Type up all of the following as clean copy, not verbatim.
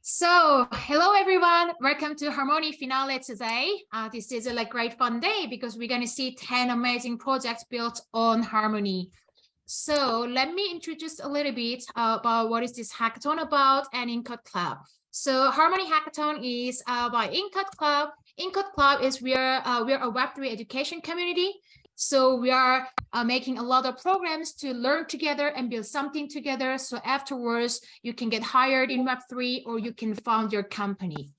So, hello everyone, welcome to Harmony Finale today. This is a great fun day because we're going to see 10 amazing projects built on Harmony. So let me introduce a little bit about what is this hackathon about and Encode Club. So Harmony Hackathon is by Encode Club. Encode Club is we're a Web3 education community. So we are making a lot of programs to learn together and build something together. So afterwards, you can get hired in Web3 or you can found your company.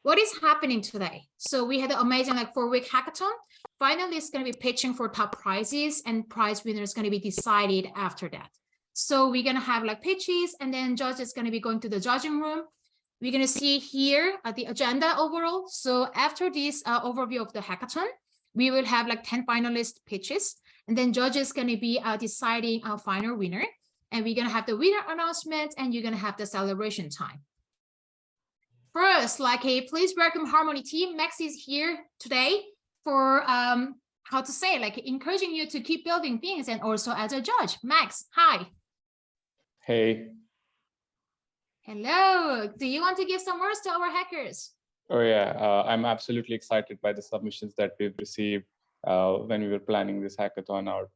What is happening today? So we had an amazing 4-week hackathon. Finally, it's going to be pitching for top prizes and prize winner is going to be decided after that. So we're going to have pitches and then judges going to be going to the judging room. We're going to see here the agenda overall. So after this overview of the hackathon, we will have 10 finalist pitches, and then judges going to be deciding our final winner. And we're going to have the winner announcement, and you're going to have the celebration time. First, please welcome Harmony team. Max is here today for how to say, encouraging you to keep building things, and also as a judge. Max, hi. Hey. Hello. Do you want to give some words to our hackers? Oh yeah, I'm absolutely excited by the submissions that we've received when we were planning this hackathon out.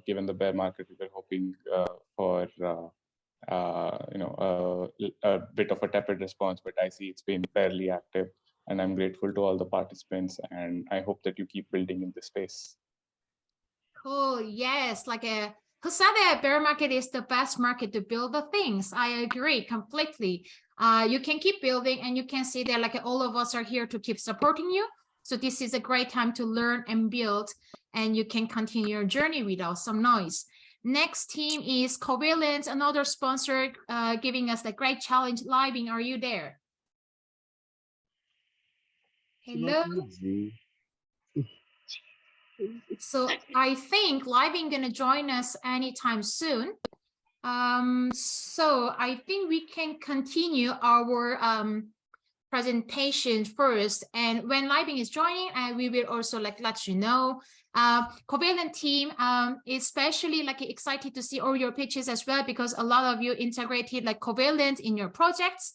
Given the bear market, we were hoping for a bit of a tepid response, but I see it's been fairly active, and I'm grateful to all the participants, and I hope that you keep building in this space. Cool. Yes, who said that bear market is the best market to build the things? I agree completely. You can keep building, and you can see that all of us are here to keep supporting you. So this is a great time to learn and build, and you can continue your journey without some noise. Next team is Covalent, another sponsor giving us the great challenge. Living, are you there? Hello. So I think Living gonna join us anytime soon. So I think we can continue our presentation first, and when Living is joining, we will also let you know. Covalent team, especially excited to see all your pitches as well, because a lot of you integrated Covalent in your projects.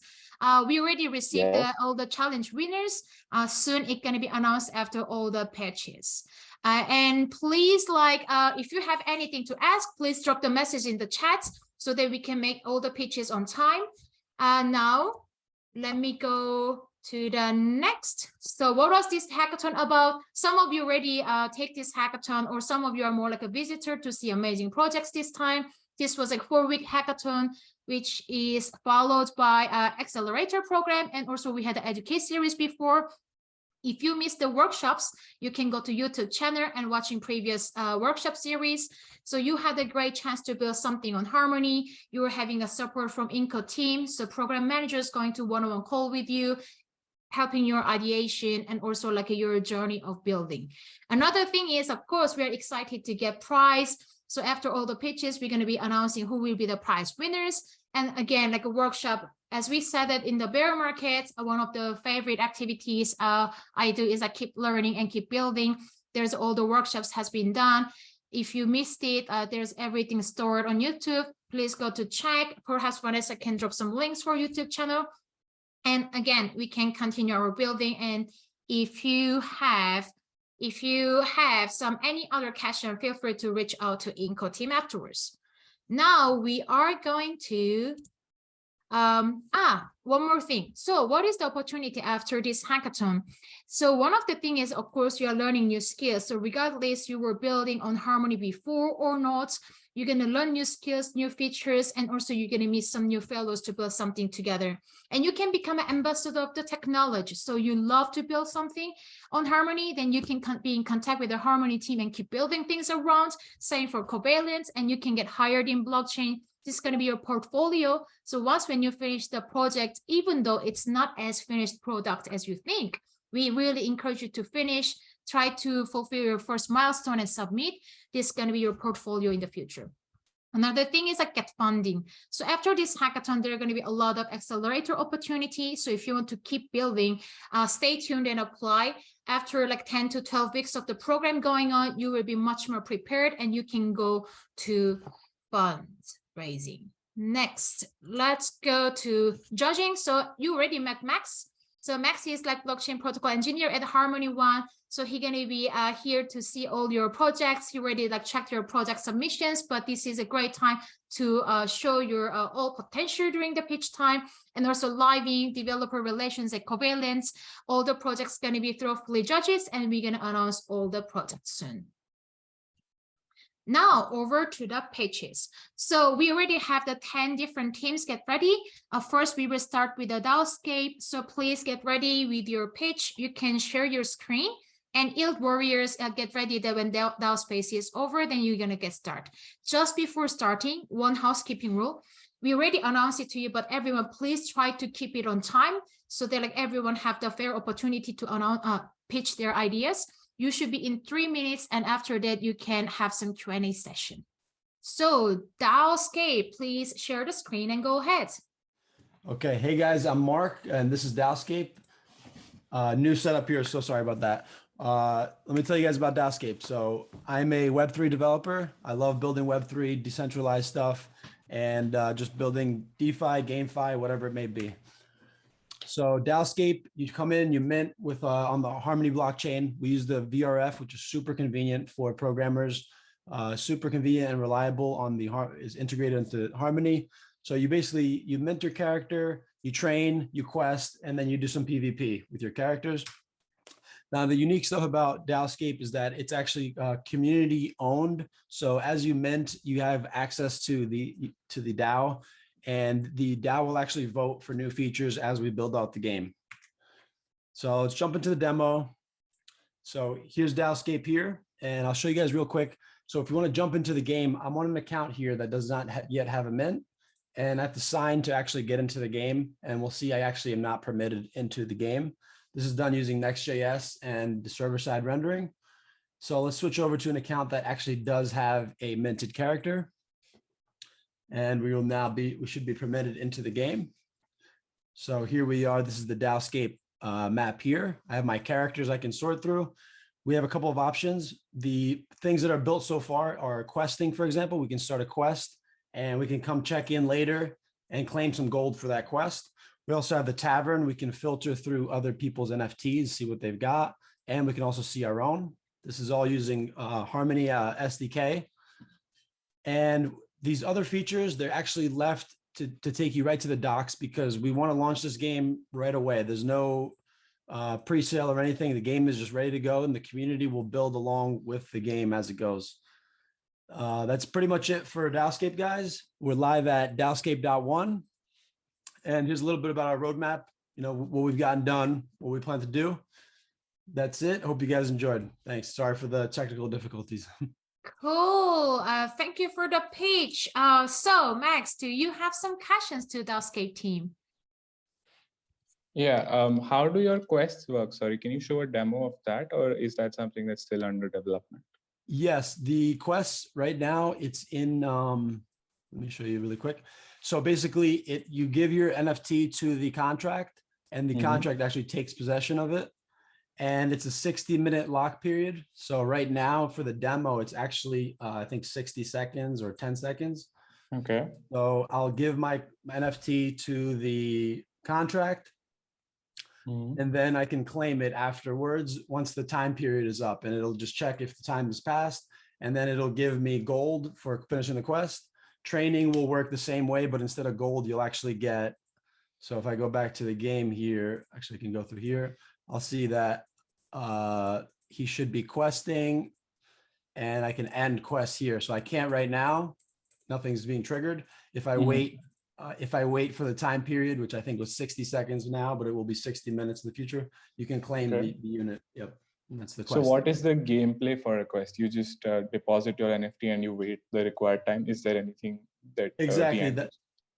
We already received all the challenge winners. Soon it's going to be announced after all the pitches. And please, if you have anything to ask, please drop the message in the chat so that we can make all the pitches on time. Now, let me go to the next. So what was this hackathon about? Some of you already take this hackathon, or some of you are more like a visitor to see amazing projects this time. This was a 4-week hackathon, which is followed by an accelerator program. And also we had the educate series before. If you missed the workshops, you can go to YouTube channel and watching previous workshop series. So you had a great chance to build something on Harmony. You were having a support from Encode team. So program manager is going to one-on-one call with you, helping your ideation and also your journey of building. Another thing is, of course, we are excited to get prize. So after all the pitches, we're going to be announcing who will be the prize winners. And again, a workshop, as we said it in the bear market, one of the favorite activities I do is I keep learning and keep building. There's all the workshops has been done. If you missed it, there's everything stored on YouTube. Please go to check. Perhaps Vanessa can drop some links for YouTube channel. And again, we can continue our building. And if you have any other question, feel free to reach out to Encode team afterwards. Now we are going to one more thing. So what is the opportunity after this hackathon? So one of the things is, of course, you are learning new skills. So regardless you were building on Harmony before or not, you're going to learn new skills, new features, and also you're going to meet some new fellows to build something together. And you can become an ambassador of the technology. So you love to build something on Harmony, then you can be in contact with the Harmony team and keep building things around. Same for Covalent, and you can get hired in blockchain. This is going to be your portfolio. So once when you finish the project, even though it's not as finished product as you think, we really encourage you to finish, try to fulfill your first milestone and submit. This is going to be your portfolio in the future. Another thing is get funding. So after this hackathon, there are going to be a lot of accelerator opportunities. So if you want to keep building, stay tuned and apply. After 10 to 12 weeks of the program going on, you will be much more prepared and you can go to fundraising. Next, let's go to judging. So you already met Max. So Max is like blockchain protocol engineer at Harmony One. So he's gonna be here to see all your projects. He already like checked your project submissions, but this is a great time to show your all potential during the pitch time, and also living developer relations at Covalence. All the projects gonna be thoroughly judges, and we're gonna announce all the projects soon. Now over to the pitches. So we already have the 10 different teams get ready. First, we will start with the DAOScape. So please get ready with your pitch. You can share your screen, and Yield Warriors get ready that when DAOSpace is over, then you're gonna get started. Just before starting, one housekeeping rule. We already announced it to you, but everyone please try to keep it on time so that like everyone have the fair opportunity to pitch their ideas. You should be in 3 minutes, and after that, you can have some Q&A session. So DAOScape, please share the screen and go ahead. Okay, hey guys, I'm Mark, and this is DAOScape. New setup here, so sorry about that. Let me tell you guys about DAOScape. So I'm a Web3 developer. I love building Web3 decentralized stuff and just building DeFi, GameFi, whatever it may be. So DAOScape, you come in, you mint with on the Harmony blockchain. We use the VRF, which is super convenient for programmers, super convenient and reliable on the is integrated into Harmony. So you basically, you mint your character, you train, you quest, and then you do some PvP with your characters. Now, the unique stuff about DAOScape is that it's actually community owned. So as you mint, you have access to the DAO, and the DAO will actually vote for new features as we build out the game. So let's jump into the demo. So here's DAOScape here, and I'll show you guys real quick. So if you want to jump into the game, I'm on an account here that does not yet have a mint, and I have to sign to actually get into the game. And we'll see I actually am not permitted into the game. This is done using Next.js and the server-side rendering. So let's switch over to an account that actually does have a minted character. And we will now we should be permitted into the game. So here we are. This is the DAOScape map here. I have my characters I can sort through. We have a couple of options. The things that are built so far are questing, for example. We can start a quest and we can come check in later and claim some gold for that quest. We also have the tavern. We can filter through other people's NFTs, see what they've got, and we can also see our own. This is all using Harmony SDK. And these other features, they're actually left to take you right to the docs because we want to launch this game right away. There's no pre-sale or anything. The game is just ready to go, and the community will build along with the game as it goes. That's pretty much it for DAOScape, guys. We're live at DAOScape.1. And here's a little bit about our roadmap, you know, what we've gotten done, what we plan to do. That's it. Hope you guys enjoyed. Thanks. Sorry for the technical difficulties. Cool. Thank you for the pitch. So Max, do you have some questions to the DAOScape team? Yeah. How do your quests work? Sorry, can you show a demo of that, or is that something that's still under development? Yes, the quests right now, it's in, let me show you really quick. So basically you give your NFT to the contract, and the contract actually takes possession of it. And it's a 60-minute lock period. So right now for the demo, it's actually, I think 60 seconds or 10 seconds. Okay. So I'll give my NFT to the contract, and then I can claim it afterwards once the time period is up, and it'll just check if the time has passed, and then it'll give me gold for finishing the quest. Training will work the same way, but instead of gold, you'll actually get, so if I go back to the game here, actually I can go through here, I'll see that he should be questing, and I can end quest here. So I can't right now, nothing's being triggered. If I wait for the time period, which I think was 60 seconds now, but it will be 60 minutes in the future, you can claim the unit. Yep. And that's the quest. So what is the gameplay for a quest? You just deposit your NFT and you wait the required time. Is there anything that exactly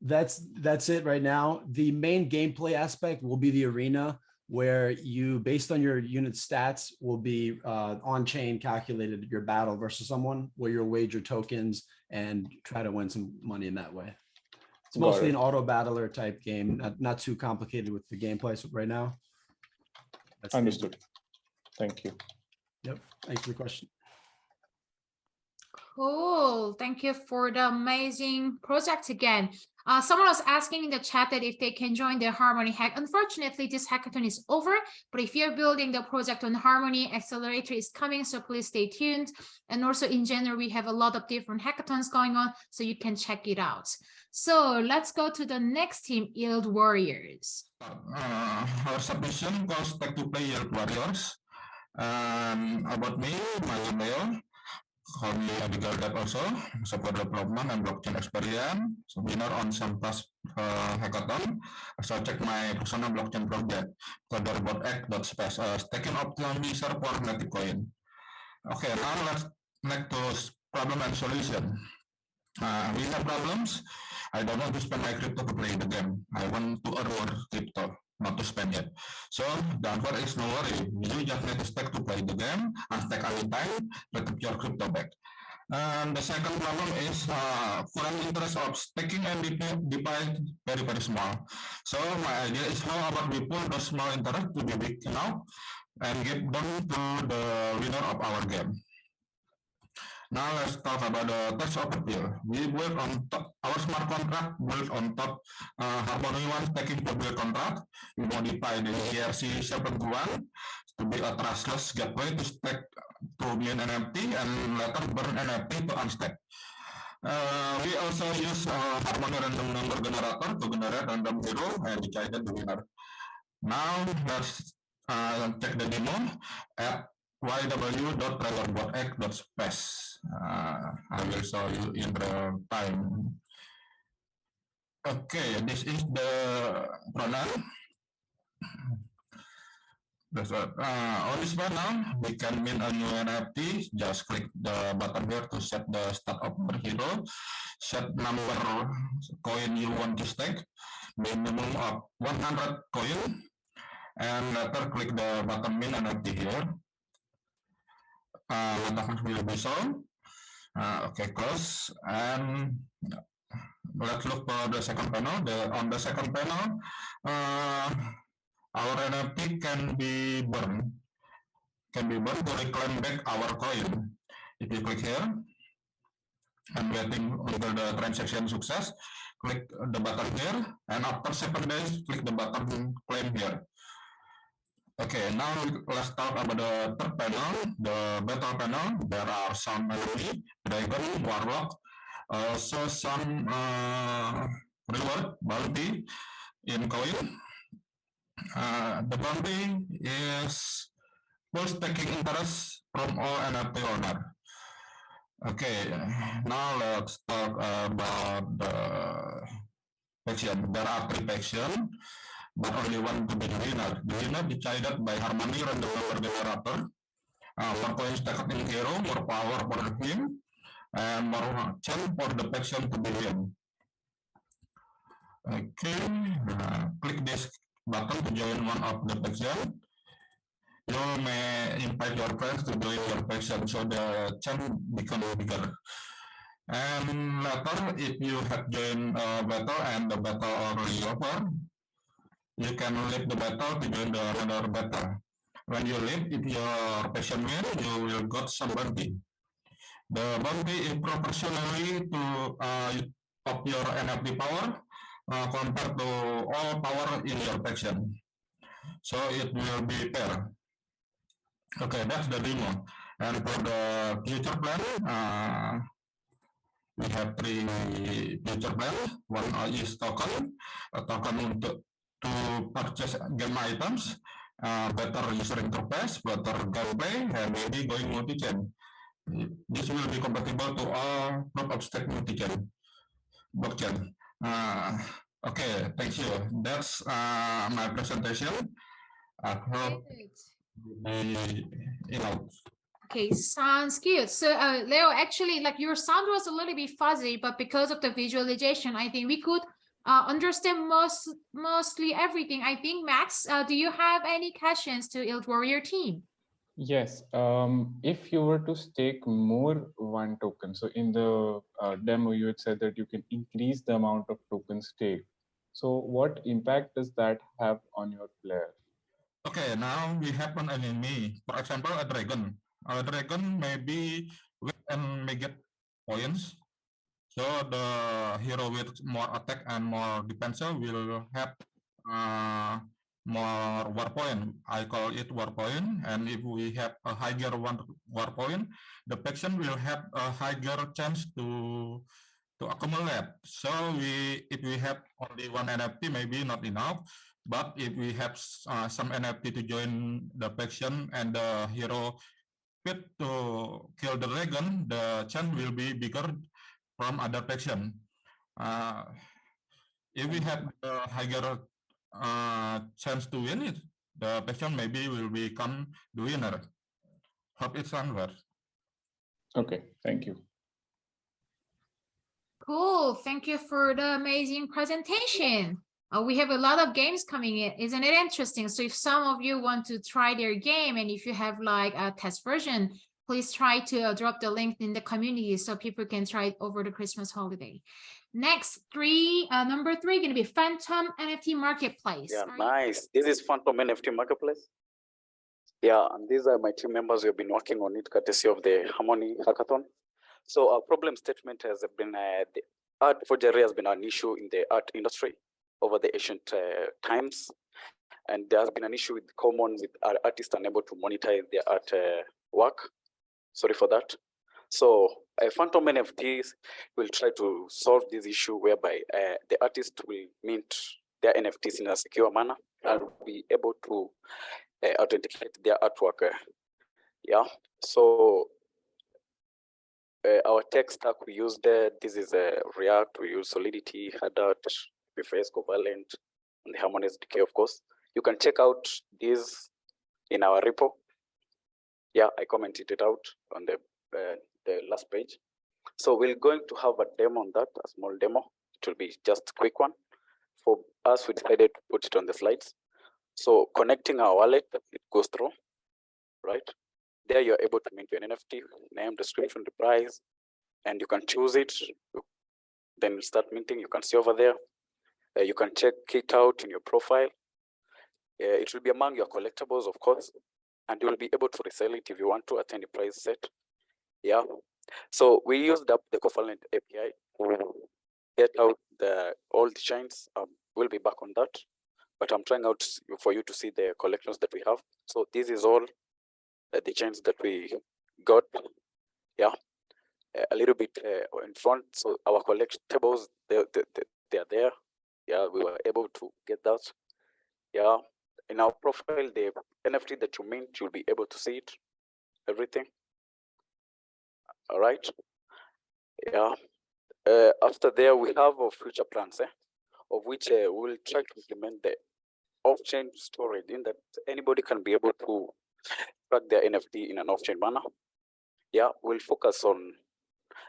that's it right now? The main gameplay aspect will be the arena, where you, based on your unit stats, will be on-chain calculated your battle versus someone, where you'll wager tokens and try to win some money in that way. It's mostly an auto battler type game, not too complicated with the gameplay right now. That's understood. Thank you. Yep. Thanks for the question. Cool. Thank you for the amazing project again. Someone was asking in the chat that if they can join the Harmony hack. Unfortunately, this hackathon is over, but if you're building the project on Harmony, Accelerator is coming, so please stay tuned. And also in general, we have a lot of different hackathons going on, so you can check it out. So let's go to the next team, Yield Warriors. Our submission calls Tech to Play Yield Warriors. About me, my email. Call me a legal dev also, software development and blockchain experience, so winner on some past hackathon. So check my personal blockchain project, code.act.space, staking optimizer for native coin. Okay, now let's next to problem and solution. We have problems. I don't want to spend my crypto to play the game. I want to earn more crypto, not to spend it. So the answer is no worry. You just need to stake to play the game, unstake anytime, recoup your crypto back. And the second problem is current interest of staking and DeFi very, very small. So my idea is how about we pull those small interest to be big enough and give them to the winner of our game. Now let's talk about the test of appeal. We built on top our smart contract built on top Harmony One staking public contract. We modify the ERC 721 to be a trustless gateway to stake to mint NFT and later burn NFT to unstack. We also use Harmony random number generator to generate random hero and decided the winner. Now let's check the demo at yw.trailer.x.space. I will show you in real time. Okay, this is the panel. On this panel, we can mint a new NFT. Just click the button here to set the start of the hero. Set number coin you want to stake. Minimum of 100 coin. And later click the button mint NFT here. What will be shown? Okay, close. And let's look for the second panel. On the second panel, our NFT can be burned. To reclaim back our coin. If you click here, and waiting until the transaction success, click the button here, and after 7 days, click the button claim here. Okay, now let's talk about the third panel, the battle panel. There are some melody, dragon, warlock, also some reward, bounty in coin. The bounty is full taking interest from all NFT owner. Okay, now let's talk about the faction. There are 3 factions, but only one to be the winner. The winner decided by Harmony random number generator. More coins taken in hero, more power for him, and more chance for the faction to be win. Okay, click this button to join one of the faction. You may invite your friends to join your faction so the chance becomes bigger. And later, if you have joined a battle and the battle already over, you can leave the battle to join another battle. When you leave, if your faction win, you will get some bounty. The bounty is proportionally to of your NFT power compared to all power in your faction. So it will be fair. Okay, that's the demo. And for the future plan, we have 3 future plans. One is token, a token to purchase game items, better user interface, better gameplay, and maybe going multi-chain. This will be compatible to all proof of stake multi-chain blockchain. Okay, thank you. That's my presentation. I hope Okay, sounds good. So Leo, actually, like your sound was a little bit fuzzy, but because of the visualization, I think we could understand mostly everything. I think Max, do you have any questions to Yield Warrior team? Yes, if you were to stake more one token, so in the demo you had said that you can increase the amount of token stake. So what impact does that have on your player? Okay, now we have an enemy, for example, a dragon. A dragon maybe and may get points. So the hero with more attack and more defense will have more war point. I call it war point. And if we have a higher war point, the faction will have a higher chance to accumulate. So if we have only one NFT, maybe not enough. But if we have some NFT to join the faction and the hero fit to kill the dragon, the chance will be bigger from other faction. If we have a higher chance to win it, the faction maybe will become the winner. Hope it's unfair. Okay, thank you. Cool. Thank you for the amazing presentation. We have a lot of games coming in. Isn't it interesting? So if some of you want to try their game, and if you have like a test version, please try to drop the link in the community so people can try it over the Christmas holiday. Next, number three, going to be Fantom NFT Marketplace. Yeah, nice. This is Fantom NFT Marketplace. Yeah, and these are my team members who have been working on it, courtesy of the Harmony Hackathon. So our problem statement has been the art forgery has been an issue in the art industry over the ancient times, and there has been an issue with commons with artists unable to monetize their art work. Sorry for that. So Fantom NFTs will try to solve this issue whereby the artist will mint their NFTs in a secure manner and be able to authenticate their artwork. Yeah. So our tech stack we used this is React. We use Solidity, Hardart, Preface, Covalent, and the Harmony SDK, of course. You can check out this in our repo. Yeah, I commented it out on the last page. So we're going to have a demo on that, a small demo. It will be just a quick one. For us, we decided to put it on the slides. So connecting our wallet, it goes through, right? There you're able to mint your NFT, name, description, the price, and you can choose it. Then you start minting, you can see over there. You can check it out in your profile. It will be among your collectibles, of course, and you will be able to resell it if you want to at any price set. Yeah. So we used up the Covalent API to get out all the chains. We'll be back on that, but I'm trying out for you to see the collections that we have. So this is all the chains that we got. Yeah. A little bit in front. So our collectibles, they are there. Yeah, we were able to get that. Yeah. In our profile, the NFT that you mint, you'll be able to see it, everything. All right. Yeah. After there, we have our future plans, of which we'll try to implement the off-chain storage, in that anybody can be able to track their NFT in an off-chain manner. Yeah, we'll focus on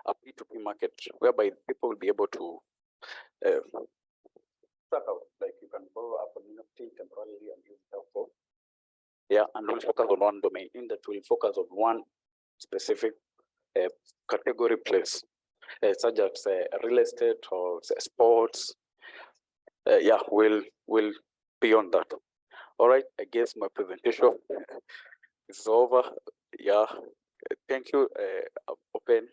a P2P market whereby people will be able to track out, like you can borrow up an NFT temporarily and use it for. Yeah, and we'll focus on one domain, in that we'll focus on one specific category place, such as real estate or sports. Yeah, we'll be on that. All right, I guess my presentation is over. Yeah, thank you. Open.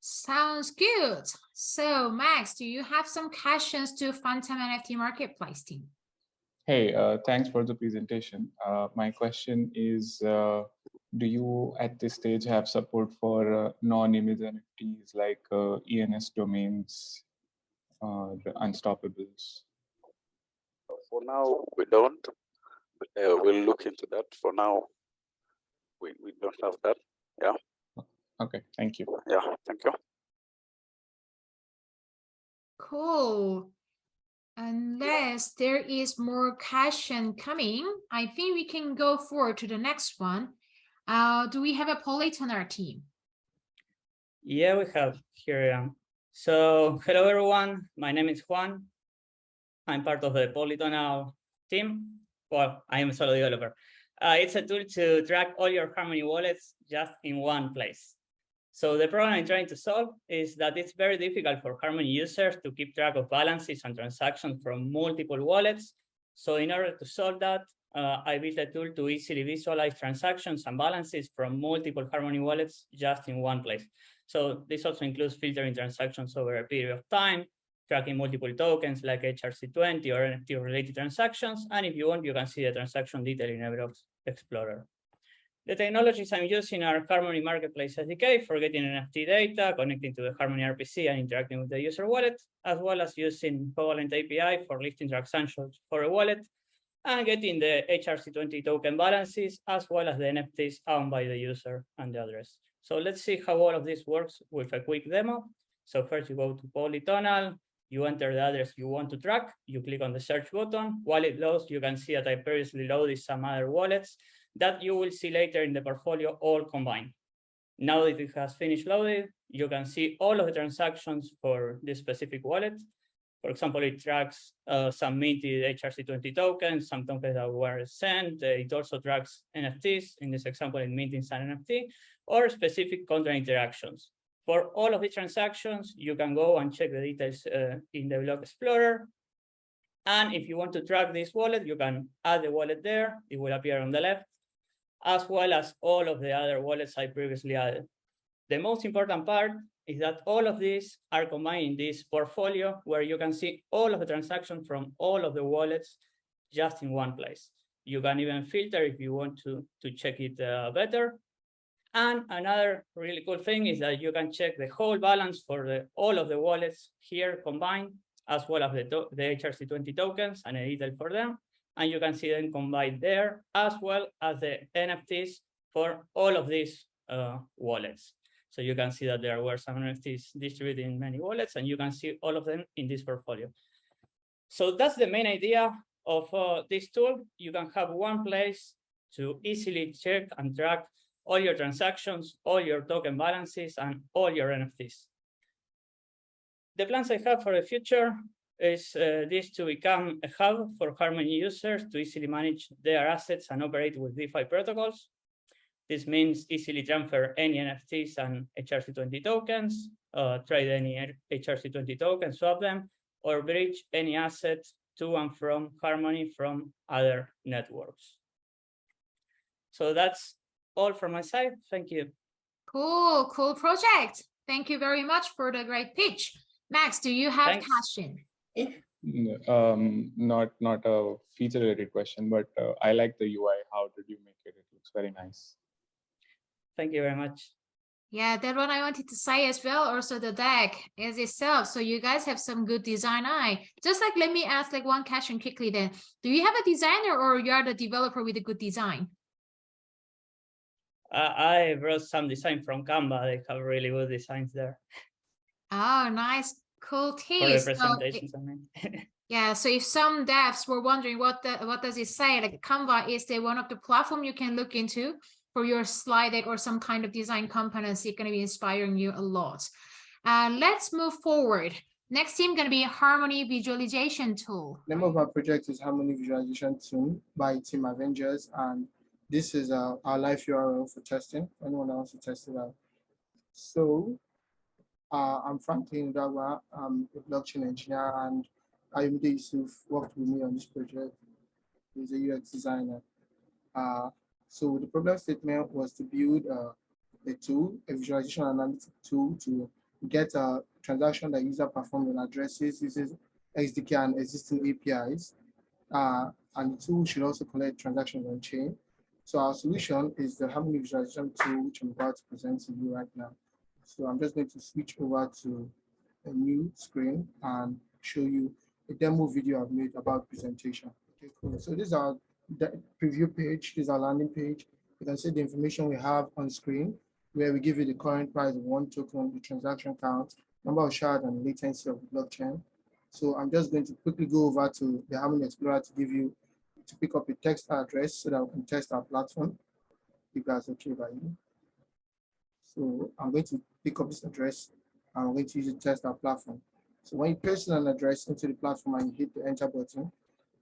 Sounds good. So Max, do you have some questions to Fantom NFT Marketplace team? Hey, thanks for the presentation. My question is, do you at this stage have support for non-image NFTs like ENS domains or unstoppables? For now, we don't. But, we'll look into that. For now, we don't have that. Yeah. Okay, thank you. Yeah, thank you. Cool. Unless there is more question coming, I think we can go forward to the next one. Do we have a Polytonal team? Yeah, we have. Here I am. So hello everyone, my name is Juan. I'm part of the Polytonal team. Well, I am a solo developer. It's a tool to track all your Harmony wallets just in one place. So the problem I'm trying to solve is that it's very difficult for Harmony users to keep track of balances and transactions from multiple wallets. So in order to solve that, I built a tool to easily visualize transactions and balances from multiple Harmony wallets just in one place. So this also includes filtering transactions over a period of time, tracking multiple tokens like HRC20 or NFT related transactions. And if you want, you can see the transaction detail in a Block Explorer. The technologies I'm using are Harmony Marketplace SDK for getting NFT data, connecting to the Harmony RPC and interacting with the user wallet, as well as using Covalent API for listing transactions for a wallet, and getting the HRC20 token balances, as well as the NFTs owned by the user and the address. So let's see how all of this works with a quick demo. So first you go to Polytonal, you enter the address you want to track, you click on the search button. While it loads, you can see that I previously loaded some other wallets that you will see later in the portfolio all combined. Now that it has finished loading, you can see all of the transactions for this specific wallet. For example, it tracks some minted HRC20 tokens, some tokens that were sent. It also tracks NFTs, in this example, in minting some NFT, or specific contract interactions. For all of these transactions, you can go and check the details in the Block Explorer. And if you want to track this wallet, you can add the wallet there. It will appear on the left, as well as all of the other wallets I previously added. The most important part is that all of these are combined in this portfolio where you can see all of the transactions from all of the wallets just in one place. You can even filter if you want to check it better. And another really cool thing is that you can check the whole balance for all of the wallets here combined, as well as the HRC20 tokens and a detail for them. And you can see them combined there, as well as the NFTs for all of these wallets. So you can see that there were some NFTs distributed in many wallets, and you can see all of them in this portfolio. So that's the main idea of this tool. You can have one place to easily check and track all your transactions, all your token balances, and all your NFTs. The plans I have for the future is this to become a hub for Harmony users to easily manage their assets and operate with DeFi protocols. This means easily transfer any NFTs and HRC20 tokens, trade any HRC20 tokens, swap them, or bridge any assets to and from Harmony from other networks. So that's all from my side. Thank you. Cool project. Thank you very much for the great pitch. Max, do you have a question? Not a feature related question, but I like the UI. How did you make it? It looks very nice. Thank you very much. Yeah, that's what I wanted to say as well. Also the deck as itself. So you guys have some good design eye. Just like, let me ask like one question quickly then. Do you have a designer or you are the developer with a good design? I brought some design from Canva. They have really good designs there. Oh, nice. Cool For the taste. presentations, So, I mean. yeah, so if some devs were wondering what does it say, like Canva is one of the platform you can look into for your slide deck or some kind of design components. It's going to be inspiring you a lot. Let's move forward. Next team going to be Harmony Visualization Tool. The name of our project is Harmony Visualization Tool by Team Avengers, and this is our live URL for testing. Anyone else to test it out? So I'm Franklin Dagwa. I'm a blockchain engineer, and Ayumide Yusuf worked with me on this project. He's a UX designer. So the problem statement was to build a tool, a visualization analytic tool to get a transaction that user performed on addresses, uses SDK and existing APIs. And the tool should also collect transactions on chain. So our solution is the Harmony Visualization Tool, which I'm about to present to you right now. So I'm just going to switch over to a new screen and show you a demo video I've made about presentation. Okay, cool. So this is our preview page. This is our landing page. You can see the information we have on screen, where we give you the current price of one token, the transaction count, number of shards, and latency of the blockchain. So I'm just going to quickly go over to the Harmony Explorer to pick up a text address so that we can test our platform, if that's okay by you. So I'm going to pick up this address and I'm going to use it to test our platform. So when you paste an address into the platform and you hit the enter button,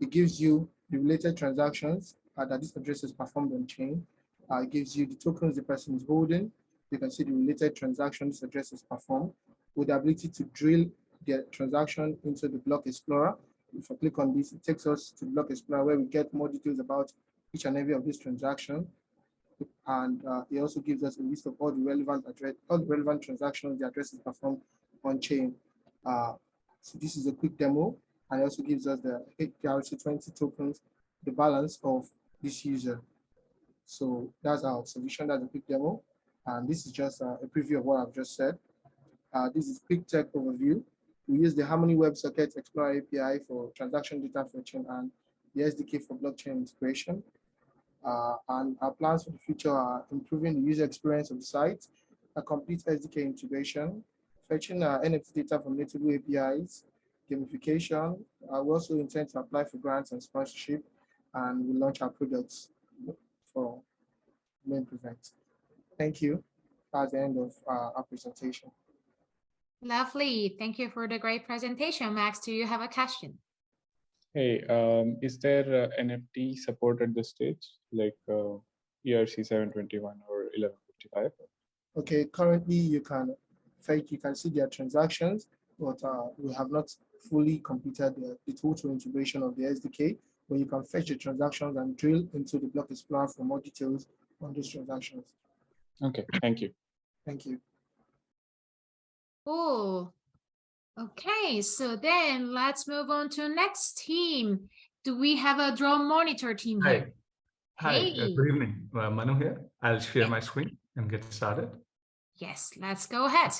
it gives you the related transactions that this address is performed on chain. It gives you the tokens the person is holding. You can see the related transactions this address is performed with the ability to drill the transaction into the Block Explorer. if I click on this, it takes us to Block Explorer where we get more details about each and every of these transactions. And it also gives us a list of all the relevant transactions, the addresses performed on chain. So this is a quick demo, and it also gives us the ERC20 tokens, the balance of this user. So that's our solution. That's a quick demo, and this is just a preview of what I've just said. This is quick tech overview. We use the Harmony WebSocket Explorer API for transaction data fetching and the SDK for blockchain integration. And our plans for the future are improving the user experience of the site, a complete SDK integration, fetching NFT data from native APIs, gamification. We also intend to apply for grants and sponsorship, and we launch our products for main event. Thank you. That's the end of our presentation. Lovely. Thank you for the great presentation. Max, do you have a question? Hey, is there NFT support at this stage, like ERC 721 or 1155? Okay, currently you can see their transactions, but we have not fully completed the total integration of the SDK, where you can fetch the transactions and drill into the Block Explorer for more details on those transactions. Okay, thank you. Thank you. Oh, okay. So then let's move on to next team. Do we have a drone monitor team here? Hi, Hey. good evening. Manu here. I'll share my screen and get started. Yes, let's go ahead.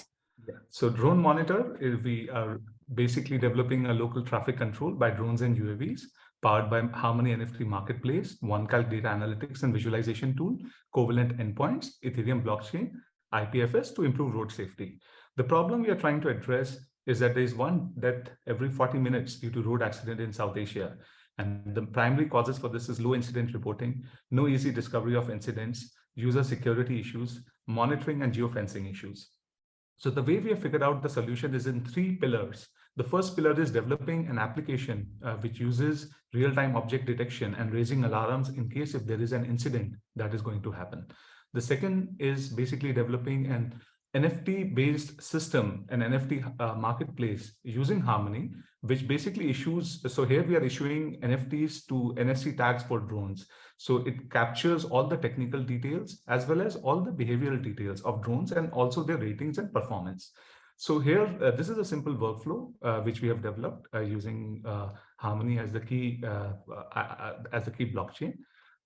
Yeah. So drone monitor, we are basically developing a local traffic control by drones and UAVs powered by Harmony NFT Marketplace, OneCalc data analytics and visualization tool, covalent endpoints, Ethereum blockchain, IPFS to improve road safety. The problem we are trying to address is that there is one death every 40 minutes due to road accident in South Asia. And the primary causes for this is low incident reporting, no easy discovery of incidents, user security issues, monitoring and geofencing issues. So the way we have figured out the solution is in 3 pillars. The first pillar is developing an application which uses real-time object detection and raising alarms in case if there is an incident that is going to happen. The second is basically developing an NFT-based system, an NFT marketplace using Harmony, which basically issues, so here we are issuing NFTs to NFC tags for drones. So it captures all the technical details as well as all the behavioral details of drones and also their ratings and performance. So here, this is a simple workflow which we have developed using Harmony as the key blockchain.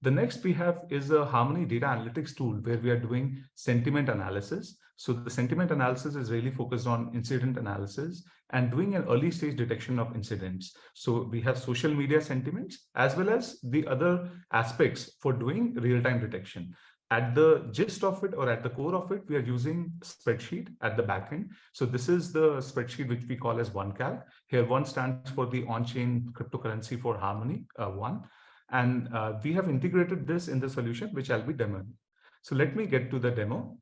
The next we have is a Harmony data analytics tool where we are doing sentiment analysis. So the sentiment analysis is really focused on incident analysis and doing an early stage detection of incidents. So we have social media sentiments as well as the other aspects for doing real-time detection. At the gist of it or at the core of it, we are using spreadsheet at the backend. So this is the spreadsheet which we call as OneCalc. Here one stands for the on-chain cryptocurrency for Harmony, one. And we have integrated this in the solution, which I'll be demoing. So let me get to the demo.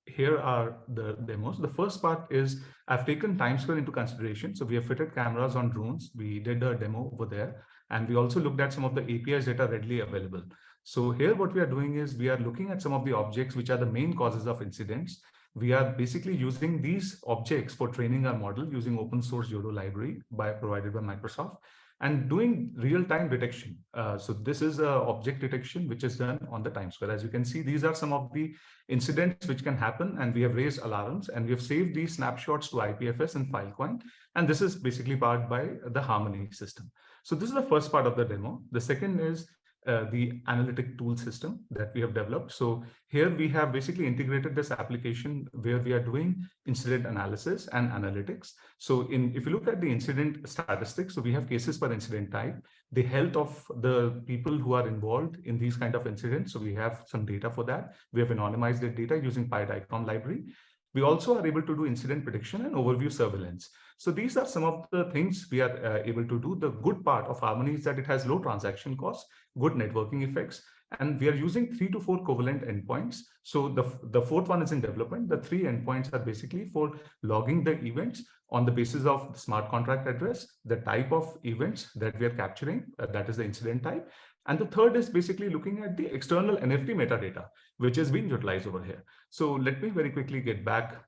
Here are the demos. The first part is I've taken time scale into consideration. So we have fitted cameras on drones. We did a demo over there. And we also looked at some of the APIs that are readily available. So here what we are doing is we are looking at some of the objects which are the main causes of incidents. We are basically using these objects for training our model using open source YOLO library provided by Microsoft and doing real-time detection. So this is an object detection which is done on the timescale. As you can see, these are some of the incidents which can happen, and we have raised alarms and we have saved these snapshots to IPFS and Filecoin. And this is basically powered by the Harmony system. So this is the first part of the demo. The second is the analytic tool system that we have developed. So here we have basically integrated this application where we are doing incident analysis and analytics. So if you look at the incident statistics, so we have cases per incident type, the health of the people who are involved in these kind of incidents. So we have some data for that. We have anonymized the data using PyDicron library. We also are able to do incident prediction and overview surveillance. So these are some of the things we are able to do. The good part of Harmony is that it has low transaction costs, good networking effects, and we are using 3 to 4 covalent endpoints. So the fourth one is in development. The 3 endpoints are basically for logging the events on the basis of the smart contract address, the type of events that we are capturing, that is the incident type. And the third is basically looking at the external NFT metadata, which is being utilized over here. So let me very quickly get back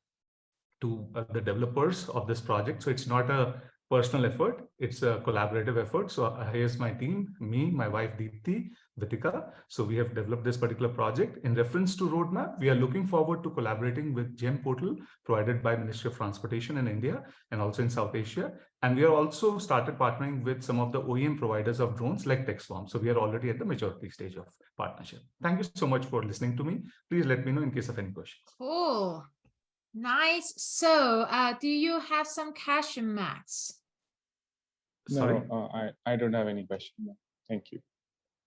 to the developers of this project. So it's not a personal effort. It's a collaborative effort. So here's my team, me, my wife Deepthi, Vitika. So we have developed this particular project. In reference to roadmap, we are looking forward to collaborating with GEM portal provided by Ministry of Transportation in India and also in South Asia. And we are also started partnering with some of the OEM providers of drones like Texform. So we are already at the maturity stage of partnership. Thank you so much for listening to me. Please let me know in case of any questions. Cool. Nice. So do you have some question, Max? Sorry? No, I don't have any question. Thank you.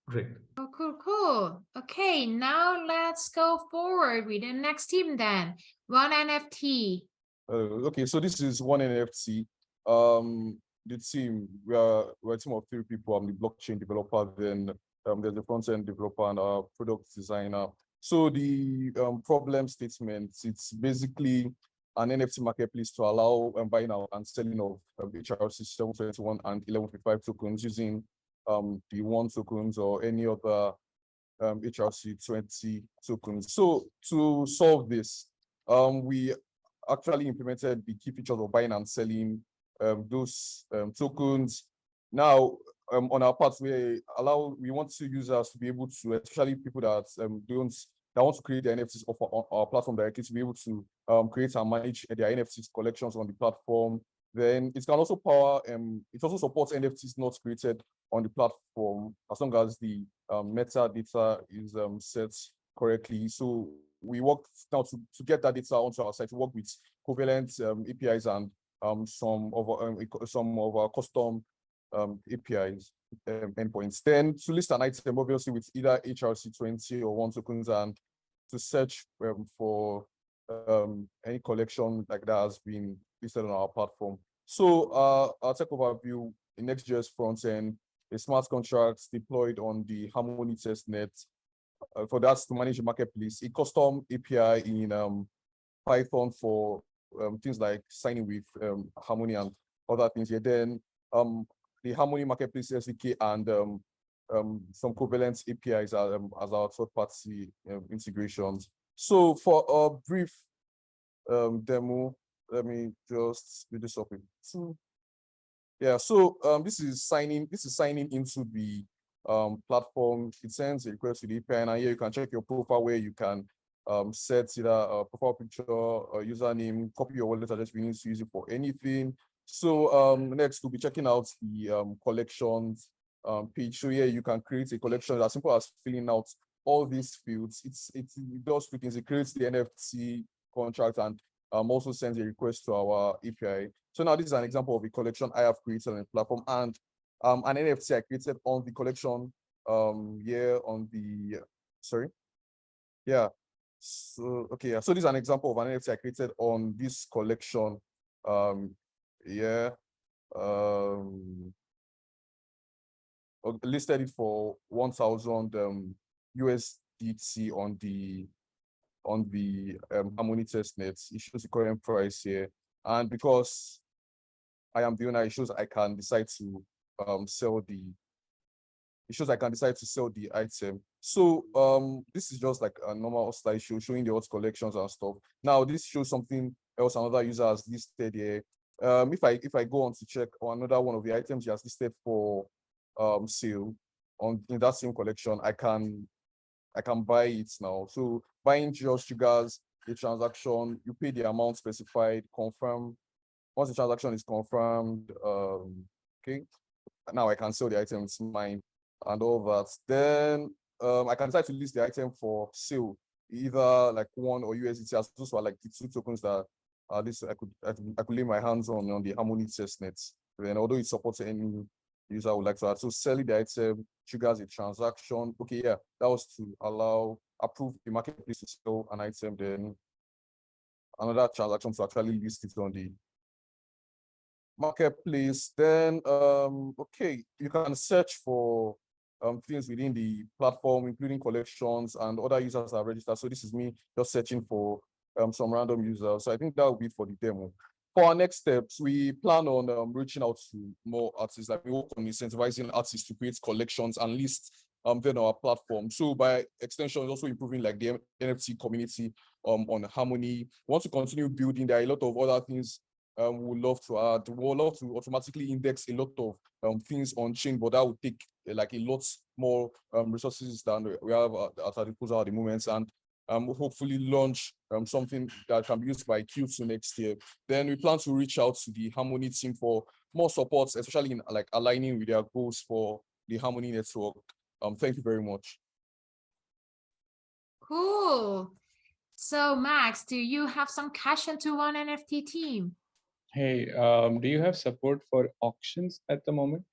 Great. Oh, cool. Okay, now let's go forward with the next team then. ONENFT. Okay, so this is ONENFT. The team, we're a team of 3 people. I'm the blockchain developer, then there's a front-end developer and a product designer. So the problem statement, it's basically an NFT marketplace to allow buying out and selling of HRC 721 and 1155 tokens using the one tokens or any other HRC 20 tokens. So to solve this, we actually implemented the key features of buying and selling those tokens. Now, on our part, we want to users to be able to, especially people that want to create their NFTs on our platform directly, to be able to create and manage their NFTs collections on the platform. Then it can also it also supports NFTs not created on the platform as long as the metadata is set correctly. So we work now to get that data onto our site, to work with covalent APIs and some of our custom APIs endpoints. Then to list an item, obviously with either HRC20 or one tokens, and to search for any collection like that has been listed on our platform. So our tech overview in Next.js front end, a smart contract deployed on the Harmony testnet. For that to manage the marketplace, a custom API in Python for things like signing with Harmony and other things here. Then the Harmony Marketplace SDK and some covalent APIs as our third-party integrations. So for a brief demo, let me just speed this up. So this is signing into the platform. It sends a request to the API, and here you can check your profile where you can set either a profile picture or username, copy your wallet address if you need to use it for anything. So next we'll be checking out the collections page. So here you can create a collection as simple as filling out all these fields. It does 2 things. It creates the NFT contract and also sends a request to our API. So now this is an example of a collection I have created on the platform, and an NFT I created on the collection here on the So so this is an example of an NFT I created on this collection. Listed it for 1,000 USDT on the Harmony testnet. It shows the current price here, and because I am the owner, it shows I can decide to sell the item. So this is just like a normal slideshow showing the hot collections and stuff. Now this shows something else another user has listed here. If I go on to check on another one of the items he has listed for sale in that same collection, I can buy it now. So buying just triggers a transaction. You pay the amount specified, confirm. Once the transaction is confirmed, okay, now I can sell the item, it's mine, and all that. Then I can decide to list the item for sale, either like 1 or USDT, as those were like the 2 tokens that this I could lay my hands on the Harmony testnet. Then although it supports any user would like to add, so selling the item triggers a transaction. Okay, yeah, that was to approve the marketplace to sell an item, then another transaction to actually list it on the marketplace. Then okay, you can search for things within the platform, including collections, and other users are registered. So this is me just searching for some random users. So I think that will be for the demo. For our next steps, we plan on reaching out to more artists. Like we work on incentivizing artists to create collections and list then our platform. So by extension, also improving like the NFT community on Harmony. We want to continue building. There are a lot of other things would love to add. We would love to automatically index a lot of things on chain, but that would take like a lot more resources than we have at our disposal at the moment, and hopefully launch something that can be used by Q2 next year. Then we plan to reach out to the Harmony team for more support, especially in like aligning with their goals for the Harmony network. Thank you very much. Cool. So Max, do you have some question to ONENFT team? Hey, do you have support for auctions at the moment?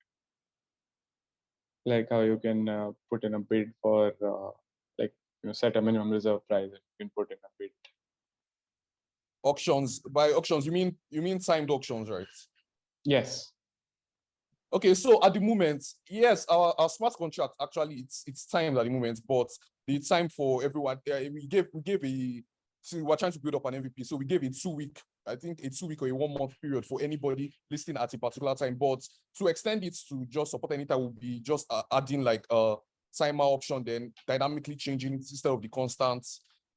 Like how you can put in a bid for like set a minimum reserve price and you can put in a bid. Auctions, by auctions, you mean timed auctions, right? Yes. Okay, so at the moment, yes, our smart contract actually it's timed at the moment, but the time for everyone, we gave so we're trying to build up an MVP, so we gave a 2-week, I think a 2-week or a 1-month period for anybody listing at a particular time. But to extend it to just support any time will be just adding like a timer option, then dynamically changing instead of the constant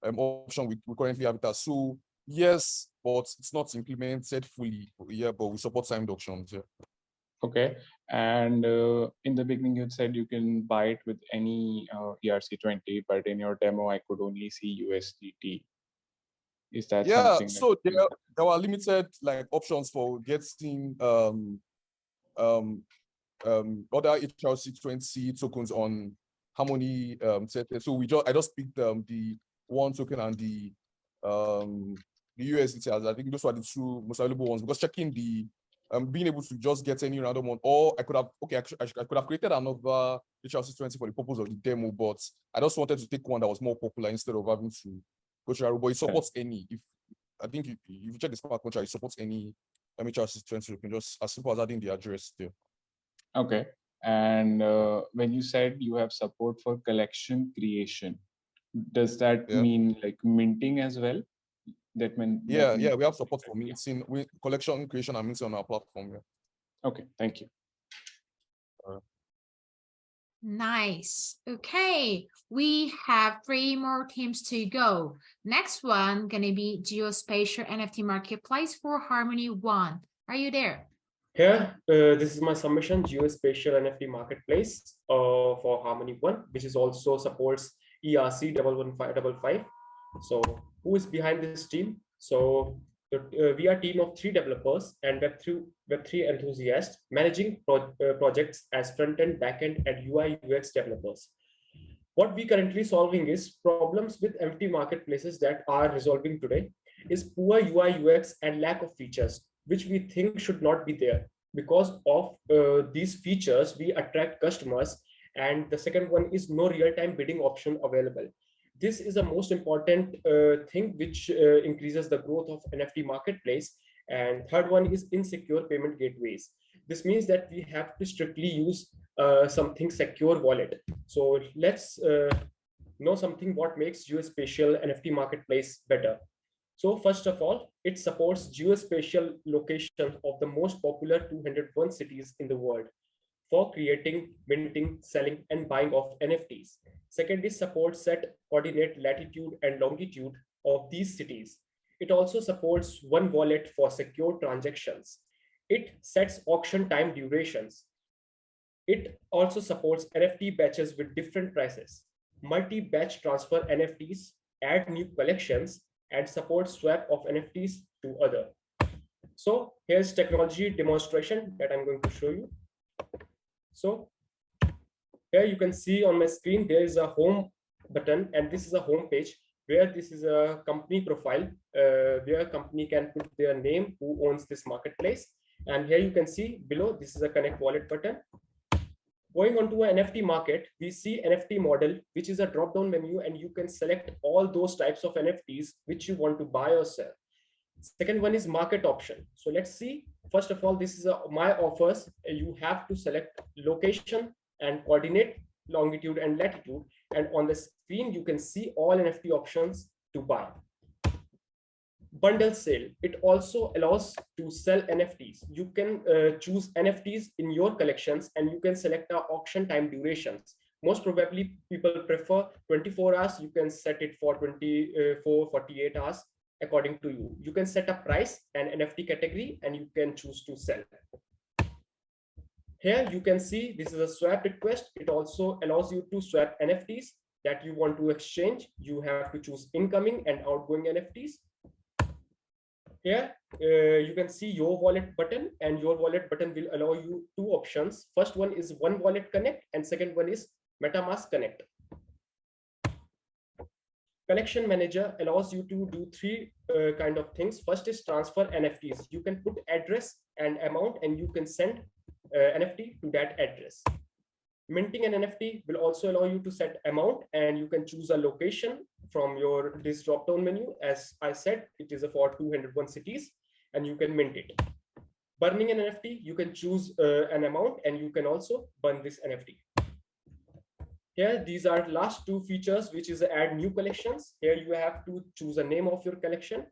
option we currently have it. So yes, but it's not implemented fully. Yeah, but we support timed auctions. Yeah. Okay, and in the beginning you said you can buy it with any ERC20, but in your demo I could only see USDT. Is that something? So there are limited like options for getting other HRC20 tokens on Harmony so I just picked the one token and the USDT as I think those were the two most valuable ones, because checking the being able to just get any random one, or I could have I could have created another HRC20 for the purpose of the demo, but I just wanted to take one that was more popular instead of having to go to. But it supports any. If I think if you check the smart contract, it supports any HRC20. You can just as simple as adding the address there. Okay, and when you said you have support for collection creation, does that mean like minting as well? That means we have support for minting, collection creation and minting on our platform. Yeah. Okay, thank you. Nice. Okay, we have 3 more teams to go. Next one gonna be Geospatial NFT Marketplace for Harmony 1. Are you there? Here, this is my submission, Geospatial NFT Marketplace for Harmony 1, which is also supports ERC 11555. So who is behind this team? So we are a team of 3 developers and Web3 enthusiasts managing projects as front-end, back-end, and UI UX developers. What we currently solving is problems with NFT marketplaces that are resolving today is poor UI UX and lack of features, which we think should not be there. Because of these features, we attract customers, and the second one is no real-time bidding option available. This is the most important thing which increases the growth of NFT marketplace. And third one is insecure payment gateways. This means that we have to strictly use something secure wallet. So let's know something what makes Geospatial NFT marketplace better. So first of all, it supports geospatial locations of the most popular 201 cities in the world for creating, minting, selling, and buying of NFTs. Second is supports set coordinate latitude and longitude of these cities. It also supports one wallet for secure transactions. It sets auction time durations. It also supports NFT batches with different prices, multi-batch transfer NFTs, add new collections, and support swap of NFTs to other. So here's technology demonstration that I'm going to show you. So here you can see on my screen, there is a home button, and this is a home page where this is a company profile where a company can put their name, who owns this marketplace. And here you can see below, this is a connect wallet button. Going on to an NFT market, we see NFT model, which is a drop-down menu, and you can select all those types of NFTs which you want to buy or sell. Second one is market option. So let's see. First of all, this is my offers. You have to select location and coordinate, longitude and latitude. And on the screen, you can see all NFT options to buy. Bundle sale. It also allows to sell NFTs. You can choose NFTs in your collections, and you can select auction time durations. Most probably people prefer 24 hours. You can set it for 24, 48 hours. according to you. You can set a price and NFT category, and you can choose to sell. Here you can see this is a swap request. It also allows you to swap NFTs that you want to exchange. You have to choose incoming and outgoing NFTs. Here you can see your wallet button, and your wallet button will allow you two options. First one is One Wallet Connect, and second one is MetaMask Connect. Collection Manager allows you to do three kind of things. First is transfer NFTs. You can put address and amount, and you can send NFT to that address. Minting an NFT will also allow you to set amount, and you can choose a location from this drop-down menu. As I said, it is for 201 cities, and you can mint it. Burning an NFT, you can choose an amount, and you can also burn this NFT. Here, these are last two features, which is add new collections. Here you have to choose a name of your collection.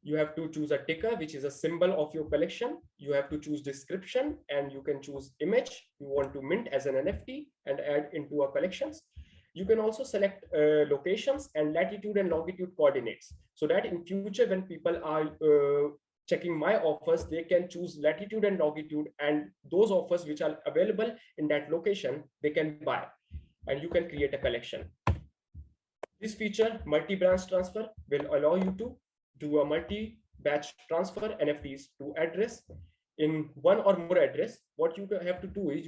You have to choose a ticker, which is a symbol of your collection. You have to choose description, and you can choose image you want to mint as an NFT and add into our collections. You can also select locations and latitude and longitude coordinates, so that in future when people are checking my offers, they can choose latitude and longitude, and those offers which are available in that location, they can buy, and you can create a collection. This feature, multi-branch transfer, will allow you to do a multi-batch transfer NFTs to address in one or more address. What you have to do is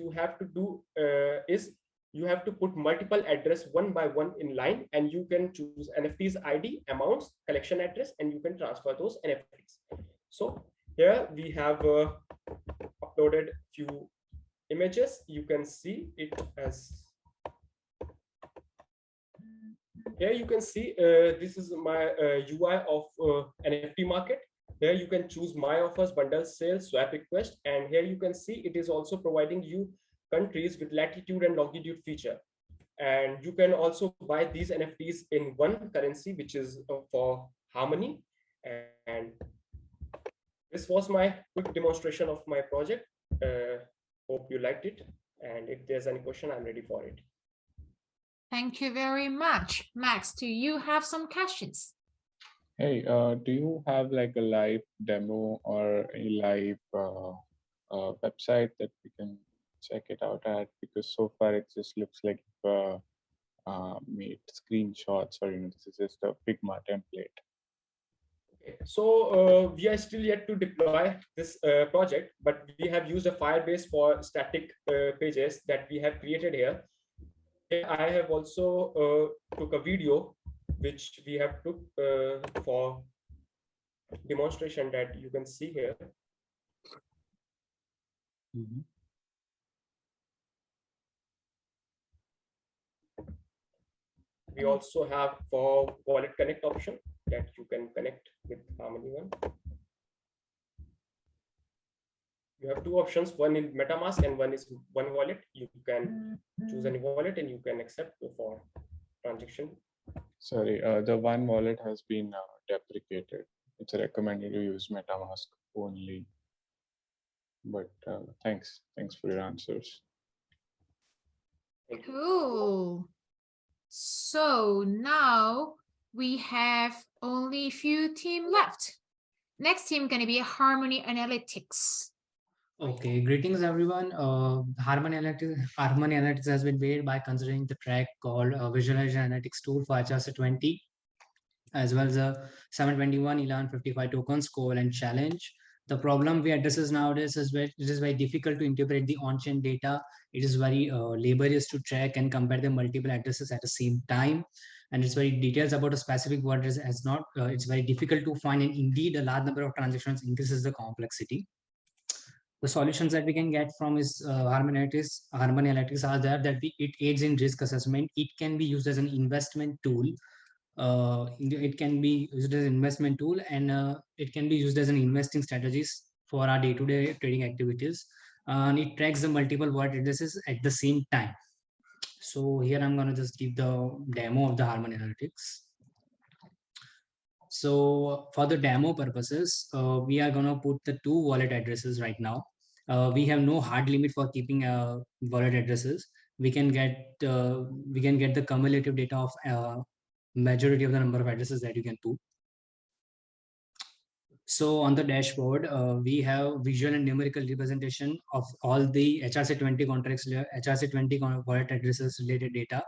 you have to put multiple address one by one in line, and you can choose NFTs ID, amounts, collection address, and you can transfer those NFTs. So here we have uploaded few images. You can see it as here. You can see this is my UI of NFT market. Here you can choose my offers, bundle sales, swap request, and here you can see it is also providing you countries with latitude and longitude feature. And you can also buy these NFTs in one currency, which is for Harmony. And this was my quick demonstration of my project. Hope you liked it. And if there's any question, I'm ready for it. Thank you very much. Max, do you have some questions? Hey, do you have like a live demo or a live website that we can check it out at? Because so far it just looks like made screenshots, or this is just a Figma template. Okay. So we are still yet to deploy this project, but we have used a Firebase for static pages that we have created here. I have also took a video which we have took for demonstration that you can see here. Mm-hmm. We also have for wallet connect option that you can connect with Harmony One. You have two options, one in MetaMask and one is one wallet. You can choose any wallet and you can accept for transaction. Sorry, the one wallet has been deprecated. It's recommended to use MetaMask only. But thanks for your answers. Cool. So now we have only a few teams left. Next team gonna be Harmony Analytics. Okay, greetings everyone. Harmony Analytics has been made by considering the track called Visualization Analytics Tool for HRC 20, as well as a 721 Elan 55 tokens call and challenge. The problem we addresses nowadays is that it is very difficult to interpret the on-chain data. It is very laborious to track and compare the multiple addresses at the same time. And it's very details about a specific word as not, it's very difficult to find, and indeed a large number of transactions increases the complexity. The solutions that we can get from is Harmony Analytics are there that it aids in risk assessment. It can be used as an investment tool. It can be used as an investment tool, and it can be used as an investing strategies for our day-to-day trading activities. And it tracks the multiple wallet addresses at the same time. So here I'm going to just give the demo of the Harmony Analytics. So for the demo purposes, we are going to put the two wallet addresses right now. We have no hard limit for keeping wallet addresses. We can get the cumulative data of majority of the number of addresses that you can put. So on the dashboard, we have visual and numerical representation of all the HRC20 contracts, HRC20 wallet addresses related data.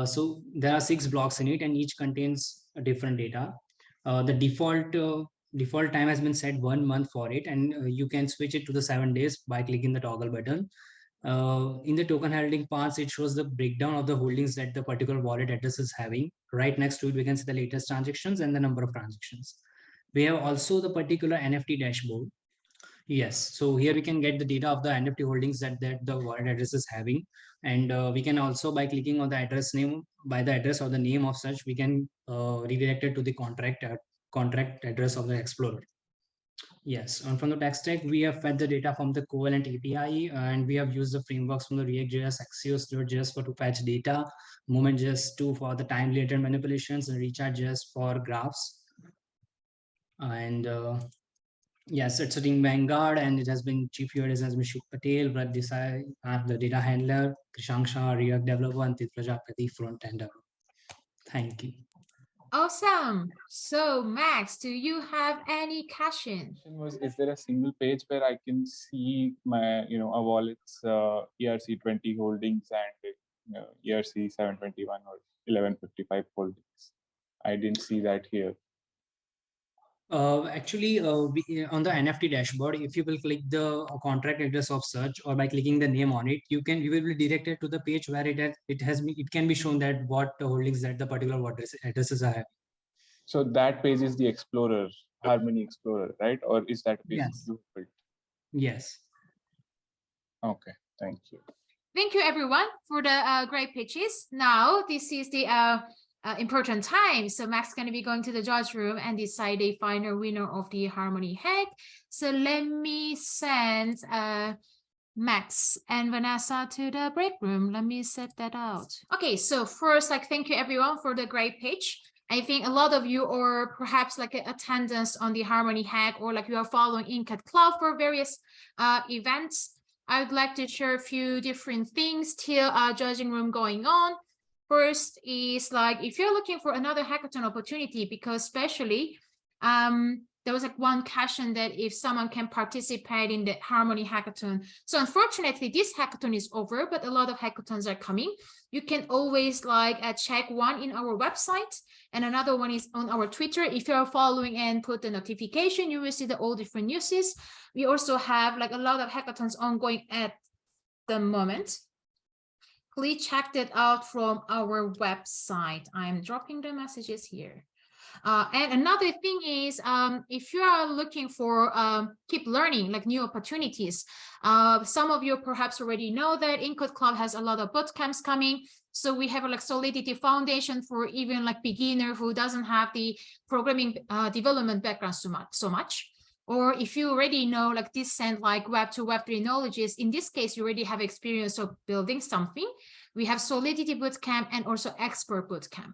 So there are 6 blocks in it, and each contains a different data. The default time has been set 1 month for it, and you can switch it to the 7 days by clicking the toggle button. In the token holding parts, it shows the breakdown of the holdings that the particular wallet address is having. Right next to it, we can see the latest transactions and the number of transactions. We have also the particular NFT dashboard. Yes, so here we can get the data of the NFT holdings that the wallet address is having. And we can also, by clicking on the address name, by the address or the name of such, we can redirect it to the contract address of the explorer. Yes, and from the tech stack, we have fed the data from the Covalent API, and we have used the frameworks from the React.js, Axios, Node.js to fetch data, Moment.js for the time-related manipulations, and Recharge.js for graphs. And yes, it's sitting Vanguard, and it has been chief UIs has been Shuk Patel, Brad Desai, the data handler, Krishank Shah, React developer, and Tit Prajapati, front-end developer. Thank you. Awesome. So Max, do you have any question? Is there a single page where I can see my, a wallet's ERC20 holdings and ERC 721 or 1155 holdings? I didn't see that here. Actually, on the NFT dashboard, if you will click the contract address of search, or by clicking the name on it, you will be directed to the page where it can be shown that what holdings that the particular addresses are having. So that page is the Explorer, Harmony Explorer, right? Or is that page you built? Yes. Okay, thank you. Thank you, everyone, for the great pitches. Now, this is the important time. So Max is going to be going to the judge room and decide the final winner of the Harmony Hack. So let me send Max and Vanessa to the break room. Let me set that out. Okay, so first, thank you, everyone, for the great pitch. I think a lot of you are perhaps attendance on the Harmony Hack, or you are following Encode Club for various events. I would like to share a few different things till judging room going on. First is if you're looking for another hackathon opportunity, because especially there was one question that if someone can participate in the Harmony Hackathon. So unfortunately, this hackathon is over, but a lot of hackathons are coming. You can always check one in our website, and another one is on our Twitter. If you're following and put the notification, you will see all different newses. We also have a lot of hackathons ongoing at the moment. Please check that out from our website. I'm dropping the messages here. And another thing is, if you are looking for keep learning, new opportunities, some of you perhaps already know that Encode Club has a lot of bootcamps coming. So we have a Solidity Foundation for even beginner who doesn't have the programming development background so much. Or if you already know descent Web 2, Web 3 knowledges, in this case, you already have experience of building something. We have Solidity Bootcamp and also Expert Bootcamp.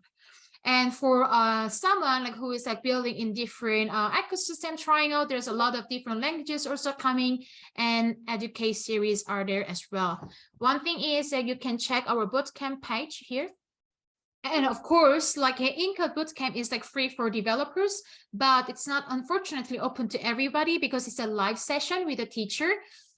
And for someone who is building in different ecosystem, trying out, there's a lot of different languages also coming, and educate series are there as well. One thing is that you can check our bootcamp page here. And of course, an Encode bootcamp is free for developers, but it's not unfortunately open to everybody because it's a live session with a teacher.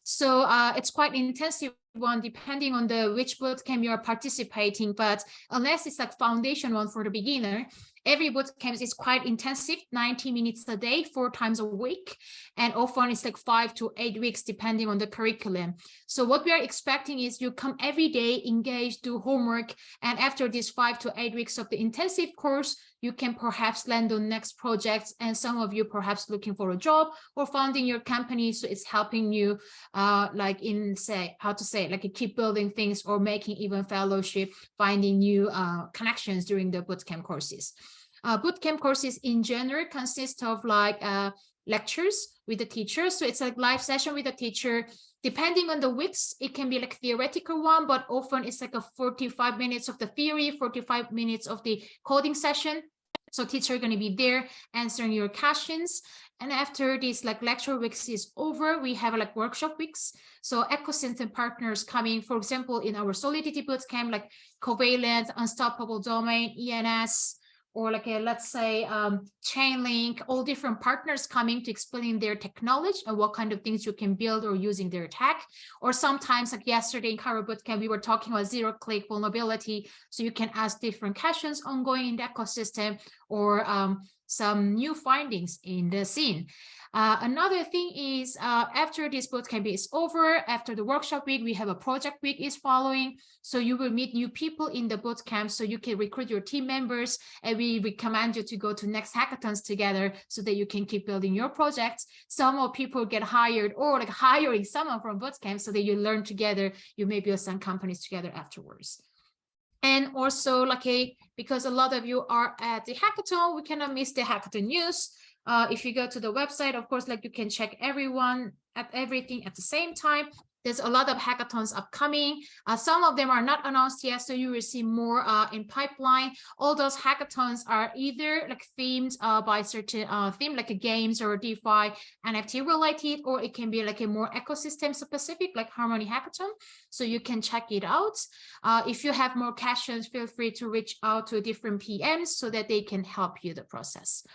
So it's quite intensive one depending on which bootcamp you are participating. But unless it's foundation one for the beginner, every bootcamp is quite intensive, 90 minutes a day, 4 times a week. And often it's 5 to 8 weeks, depending on the curriculum. So what we are expecting is you come every day, engage, do homework. And after these 5 to 8 weeks of the intensive course, you can perhaps land on next projects. And some of you perhaps looking for a job or founding your company. So it's helping you keep building things or making even fellowship, finding new connections during the bootcamp courses. Bootcamp courses in general consist of lectures with the teacher. So it's a live session with the teacher. Depending on the weeks, it can be theoretical one, but often it's a 45 minutes of the theory, 45 minutes of the coding session. So teacher going to be there answering your questions. And after this lecture weeks is over, we have workshop weeks. So ecosystem partners coming, for example, in our Solidity Bootcamp, Covalent, Unstoppable Domain, ENS, or like a, let's say, Chainlink, all different partners coming to explain their technology and what kind of things you can build or using their tech. Or sometimes, like yesterday in Cairo Bootcamp, we were talking about zero-click vulnerability. So you can ask different questions ongoing in the ecosystem, or some new findings in the scene. Another thing is, after this bootcamp is over, after the workshop week, we have a project week is following. So you will meet new people in the bootcamp, so you can recruit your team members, and we recommend you to go to next hackathons together so that you can keep building your projects. Some more people get hired, or like hiring someone from bootcamp so that you learn together, you may build some companies together afterwards. And also, like, because a lot of you are at the hackathon, we cannot miss the hackathon news. If you go to the website, of course, like, you can check everything at the same time. There's a lot of hackathons upcoming. Some of them are not announced yet, so you will see more in pipeline. All those hackathons are either like themed by certain theme, like a games or DeFi, NFT related, or it can be like a more ecosystem specific, like Harmony Hackathon. So you can check it out. If you have more questions, feel free to reach out to different PMs so that they can help you the process.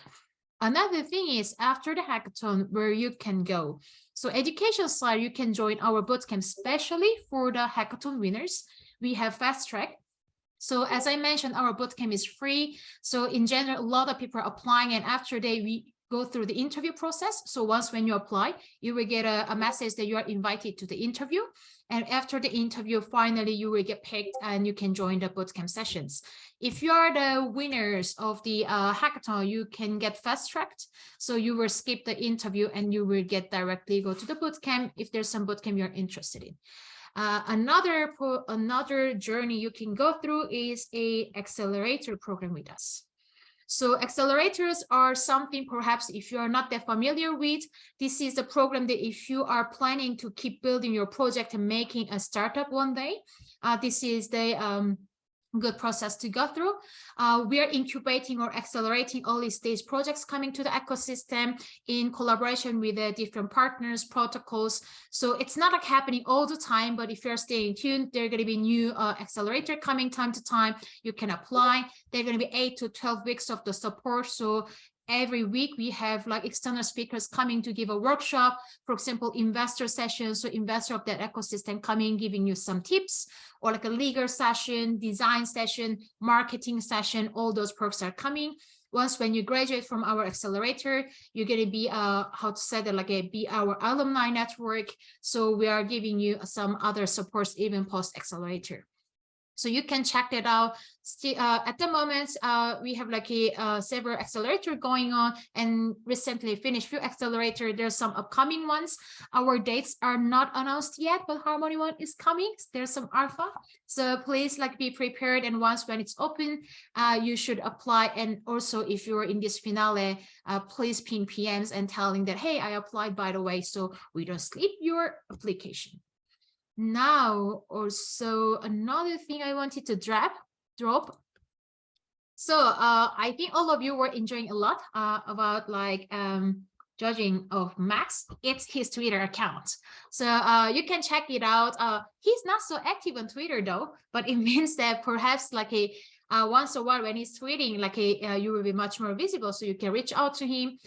Another thing is, after the hackathon, where you can go. So education side, you can join our bootcamp, especially for the hackathon winners. We have fast track. So as I mentioned, our bootcamp is free. So in general, a lot of people are applying, and after we go through the interview process. So once when you apply, you will get a message that you are invited to the interview. And after the interview, finally, you will get picked and you can join the bootcamp sessions. If you are the winners of the hackathon, you can get fast-tracked. So you will skip the interview and you will get directly go to the bootcamp if there's some bootcamp you're interested in. Another journey you can go through is a accelerator program with us. So accelerators are something, perhaps if you are not that familiar with, this is the program that if you are planning to keep building your project and making a startup one day, this is the good process to go through. We are incubating or accelerating early stage projects coming to the ecosystem in collaboration with the different partners, protocols. So it's not like happening all the time, but if you're staying tuned, there are going to be new accelerator coming time to time. You can apply. They're going to be 8 to 12 weeks of the support. So every week we have like external speakers coming to give a workshop, for example, investor sessions. So investor of that ecosystem coming, giving you some tips, or like a legal session, design session, marketing session, all those perks are coming. Once when you graduate from our accelerator, you're going to be, how to say that, like be our alumni network. So we are giving you some other supports even post accelerator. So you can check that out. At the moment, we have like a several accelerator going on, and recently finished few accelerator. There's some upcoming ones. Our dates are not announced yet, but Harmony One is coming. There's some alpha. So please like be prepared. And once when it's open, you should apply. And also if you're in this finale, please ping PMs and telling that, hey, I applied by the way, so we don't sleep your application. Now, also another thing I wanted to drop. So I think all of you were enjoying a lot about like judging of Max. It's his Twitter account. So you can check it out. He's not so active on Twitter though, but it means that perhaps like a once a while when he's tweeting, like you will be much more visible, so you can reach out to him.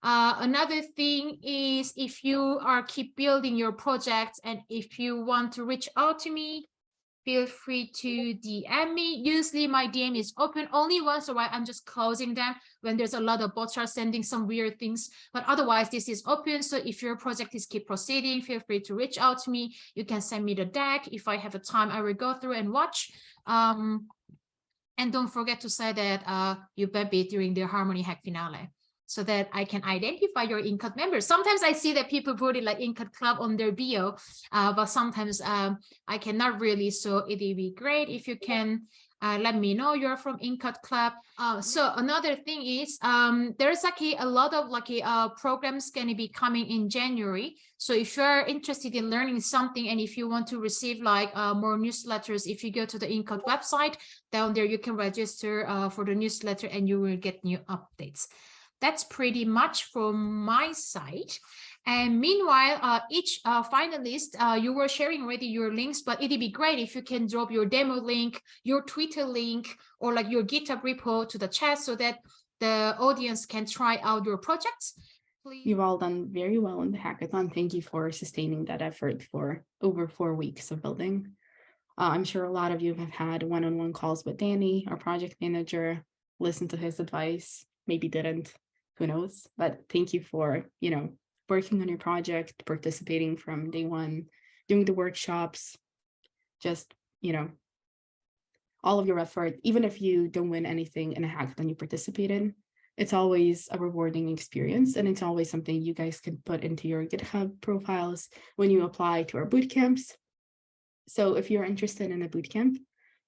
Another thing is, if you are keep building your project and if you want to reach out to me, feel free to DM me. Usually my DM is open only once in a while. I'm just closing them when there's a lot of bots are sending some weird things, but otherwise this is open. So if your project is keep proceeding, feel free to reach out to me. You can send me the deck. If I have a time, I will go through and watch. And don't forget to say that you bet be during the Harmony Hack finale, so that I can identify your Encode members. Sometimes I see that people put it like Encode Club on their bio, but sometimes I cannot really. So it would be great if you can let me know you're from Encode Club. So another thing is there's like a lot of like programs going to be coming in January. So if you're interested in learning something and if you want to receive like more newsletters, if you go to the Encode website, down there you can register for the newsletter and you will get new updates. That's pretty much from my side. And meanwhile, each finalist, you were sharing already your links, but it'd be great if you can drop your demo link, your Twitter link, or like your GitHub repo to the chat so that the audience can try out your projects. Please. You've all done very well in the hackathon. Thank you for sustaining that effort for over 4 weeks of building. I'm sure a lot of you have had one-on-one calls with Danny, our project manager, listened to his advice, maybe didn't, who knows? But thank you for, working on your project, participating from day one, doing the workshops, just, all of your effort. Even if you don't win anything in a hackathon you participate in, it's always a rewarding experience, and it's always something you guys can put into your GitHub profiles when you apply to our bootcamps. So if you're interested in a bootcamp,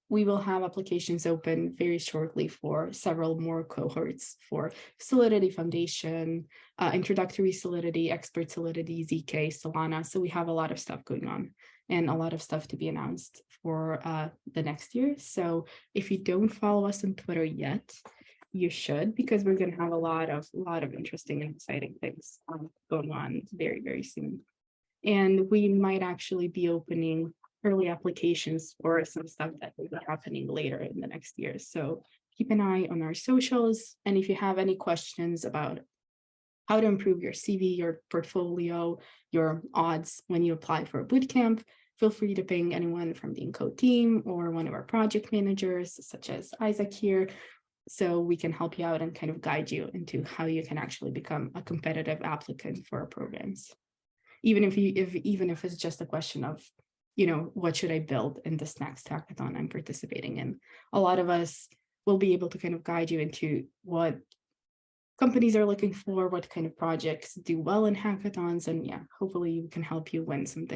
we will have applications open very shortly for several more cohorts for Solidity Foundation, Introductory Solidity, Expert Solidity, ZK, Solana. So we have a lot of stuff going on and a lot of stuff to be announced for the next year. So if you don't follow us on Twitter yet, you should, because we're going to have a lot of interesting and exciting things going on very, very soon. And we might actually be opening early applications for some stuff that will be happening later in the next year. So keep an eye on our socials. And if you have any questions about how to improve your CV, your portfolio, your odds when you apply for a bootcamp, feel free to ping anyone from the Encode team or one of our project managers, such as Isaac here, so we can help you out and kind of guide you into how you can actually become a competitive applicant for our programs. Even if it's just a question of, what should I build in this next hackathon I'm participating in? A lot of us will be able to kind of guide you into what companies are looking for, what kind of projects do well in hackathons, and hopefully we can help you win some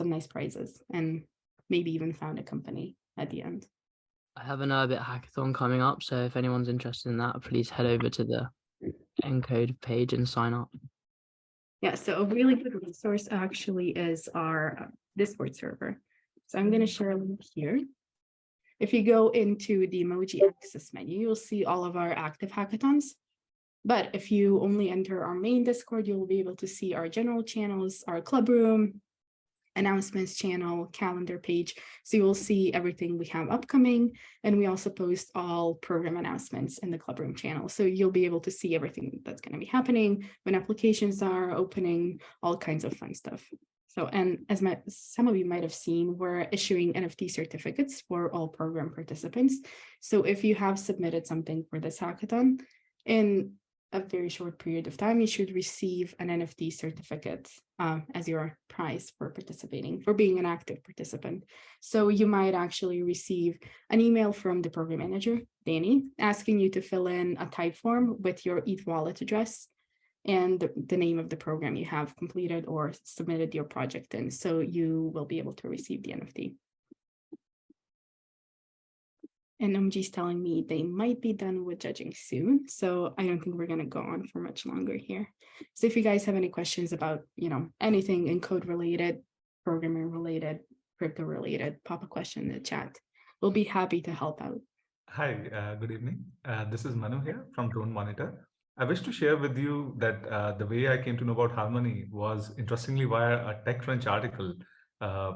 nice prizes, and maybe even found a company at the end. I have an Urbit hackathon coming up, so if anyone's interested in that, please head over to the Encode page and sign up. Yeah, so a really good resource actually is our Discord server. So I'm going to share a link here. If you go into the emoji access menu, you'll see all of our active hackathons. But if you only enter our main Discord, you'll be able to see our general channels, our club room, announcements channel, calendar page. So you will see everything we have upcoming, and we also post all program announcements in the clubroom channel. So you'll be able to see everything that's going to be happening, when applications are opening, all kinds of fun stuff. So, and as some of you might have seen, we're issuing NFT certificates for all program participants. So if you have submitted something for this hackathon in a very short period of time, you should receive an NFT certificate as your prize for participating, for being an active participant. So you might actually receive an email from the program manager, Danny, asking you to fill in a type form with your ETH wallet address and the name of the program you have completed or submitted your project in. So you will be able to receive the NFT. And OMG is telling me they might be done with judging soon. So I don't think we're going to go on for much longer here. So if you guys have any questions about, anything Encode related, programming related, crypto related, pop a question in the chat. We'll be happy to help out. Hi, good evening. This is Manu here from Drone Monitor. I wish to share with you that the way I came to know about Harmony was interestingly via a TechCrunch article.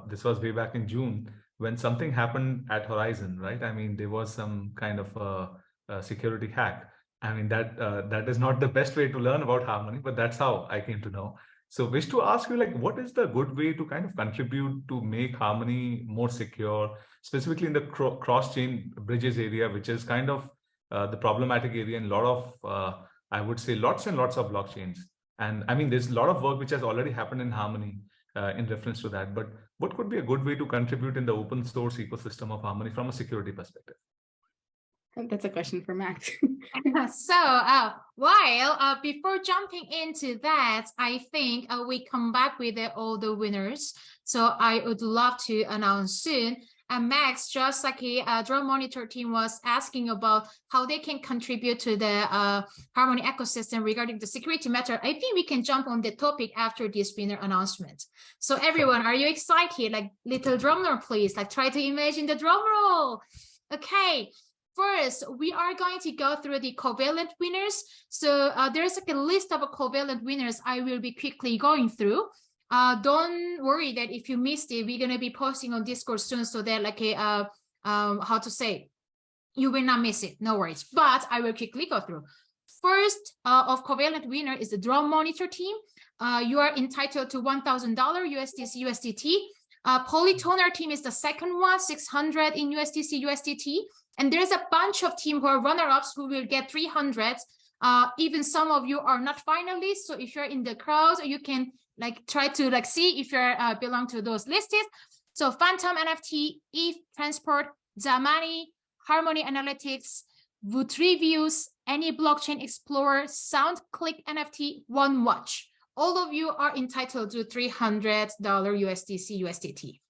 This was way back in June, when something happened at Horizon, right? I mean, there was some kind of a security hack. I mean, that is not the best way to learn about Harmony, but that's how I came to know. So wish to ask you, what is the good way to kind of contribute to make Harmony more secure, specifically in the cross-chain bridges area, which is kind of the problematic area in a lot of, I would say, lots and lots of blockchains. And I mean, there's a lot of work which has already happened in Harmony in reference to that. But what could be a good way to contribute in the open source ecosystem of Harmony from a security perspective? That's a question for Max. So before jumping into that, I think we come back with all the winners. So I would love to announce soon. Max, just like Drone Monitor team was asking about how they can contribute to the Harmony ecosystem regarding the security matter. I think we can jump on the topic after this winner announcement. So everyone, are you excited? Little drummer, please. Try to imagine the drum roll. Okay. First, we are going to go through the covalent winners. So there's like a list of covalent winners I will be quickly going through. Don't worry that if you missed it, we're going to be posting on Discord soon, so that like a how to say, you will not miss it. No worries. But I will quickly go through. First of covalent winner is the drone monitor team. You are entitled to $1,000 USDC USDT. Polytonal team is the second one, 600 in USDC USDT. And there's a bunch of team who are runner-ups who will get 300. Even some of you are not finalists. So if you're in the crowd, you can like try to like see if you belong to those listed. So Fantom NFT, ETH Transport, Zamani, Harmony Analytics, Voot Reviews, Any Blockchain Explorer, SoundClick NFT, OneWatch. All of you are entitled to $300 USDC USDT.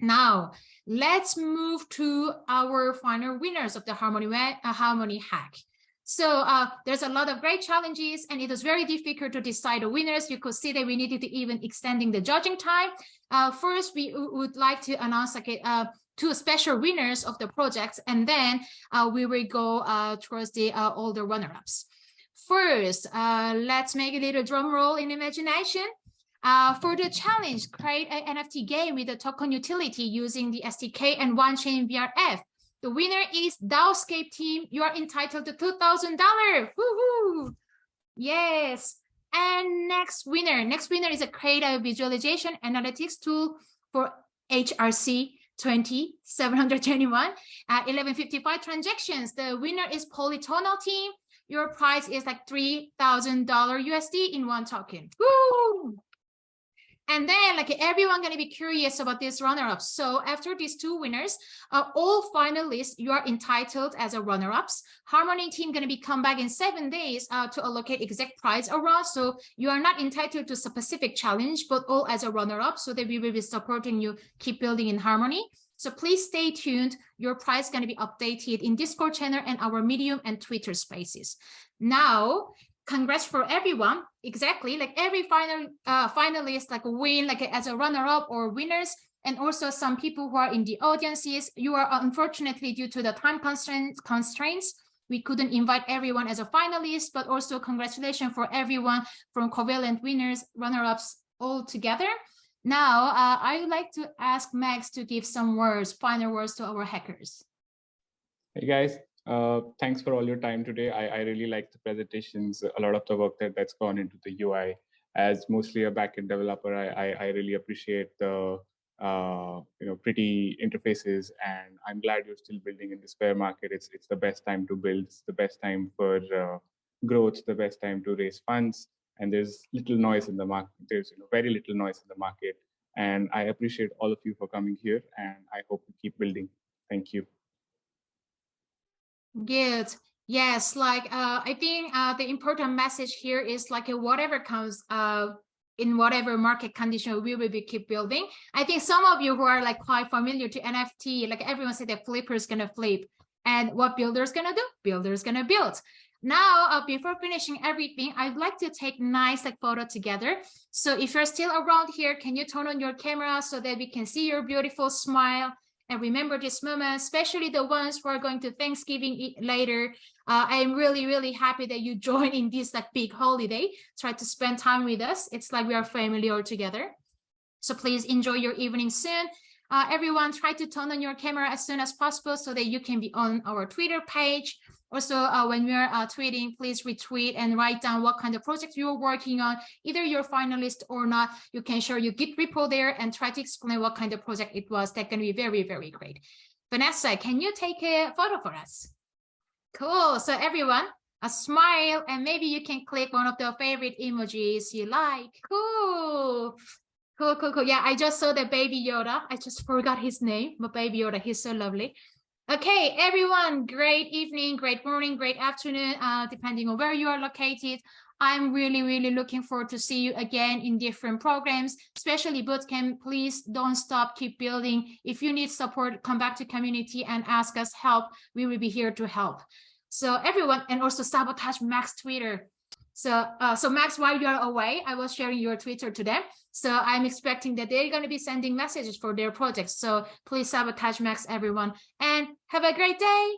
Now, let's move to our final winners of the Harmony Hack. So there's a lot of great challenges, and it was very difficult to decide the winners. You could see that we needed to even extending the judging time. First, we would like to announce like two special winners of the projects, and then we will go towards the older runner-ups. First, let's make a little drum roll in imagination. For the challenge, create an NFT game with a token utility using the SDK and one-chain VRF. The winner is DAOScape team. You are entitled to $2,000. Woohoo! Yes. And next winner is a create a visualization analytics tool for HRC 2721 1155 transactions. The winner is Polytonal team. Your price is like $3,000 USD in one token. Woo! And then like everyone gonna be curious about this runner-ups. So after these two winners, all finalists, you are entitled as a runner-ups. Harmony team gonna be come back in 7 days to allocate exact prize around. So you are not entitled to a specific challenge, but all as a runner-up, so that we will be supporting you keep building in Harmony. So please stay tuned. Your prize gonna be updated in Discord channel and our Medium and Twitter spaces. Now, congrats for everyone. Exactly, like every finalist like win like as a runner-up or winners, and also some people who are in the audiences. You are unfortunately, due to the time constraints, we couldn't invite everyone as a finalist, but also congratulations for everyone from covalent winners, runner-ups all together. Now, I would like to ask Max to give some words, final words to our hackers. Hey guys. Thanks for all your time today. I really like the presentations, a lot of the work that's gone into the UI. As mostly a backend developer, I really appreciate the pretty interfaces, and I'm glad you're still building in this bear market. It's the best time to build. It's the best time for growth, the best time to raise funds. And there's little noise in the market. There's very little noise in the market. And I appreciate all of you for coming here, and I hope you keep building. Thank you. Good. Yes, like I think the important message here is like whatever comes in whatever market condition, we will be keep building. I think some of you who are like quite familiar to NFT, like everyone said that flipper's gonna flip, and what builder's gonna do? Builder's gonna build. Now, before finishing everything, I'd like to take nice like photo together. So if you're still around here, can you turn on your camera so that we can see your beautiful smile? And remember this moment, especially the ones who are going to Thanksgiving later. I'm really, really happy that you joined in this like big holiday. Try to spend time with us. It's like we are family all together. So please enjoy your evening soon. Everyone, try to turn on your camera as soon as possible so that you can be on our Twitter page. Also, when we're tweeting, please retweet and write down what kind of project you're working on. Either you're finalist or not, you can share your Git repo there and try to explain what kind of project it was. That can be very, very great. Vanessa, can you take a photo for us? Cool. So everyone, a smile, and maybe you can click one of the favorite emojis you like. Cool. Cool, cool, cool. Yeah, I just saw the baby Yoda. I just forgot his name, but baby Yoda, he's so lovely. Okay, everyone, great evening, great morning, great afternoon, depending on where you are located. I'm really, really looking forward to see you again in different programs, especially bootcamp. Please don't stop, keep building. If you need support, come back to community and ask us help. We will be here to help. So everyone, and also sabotage Max Twitter. So Max, while you're away, I was sharing your Twitter to them. So I'm expecting that they're going to be sending messages for their projects. So please sabotage Max, everyone, and have a great day.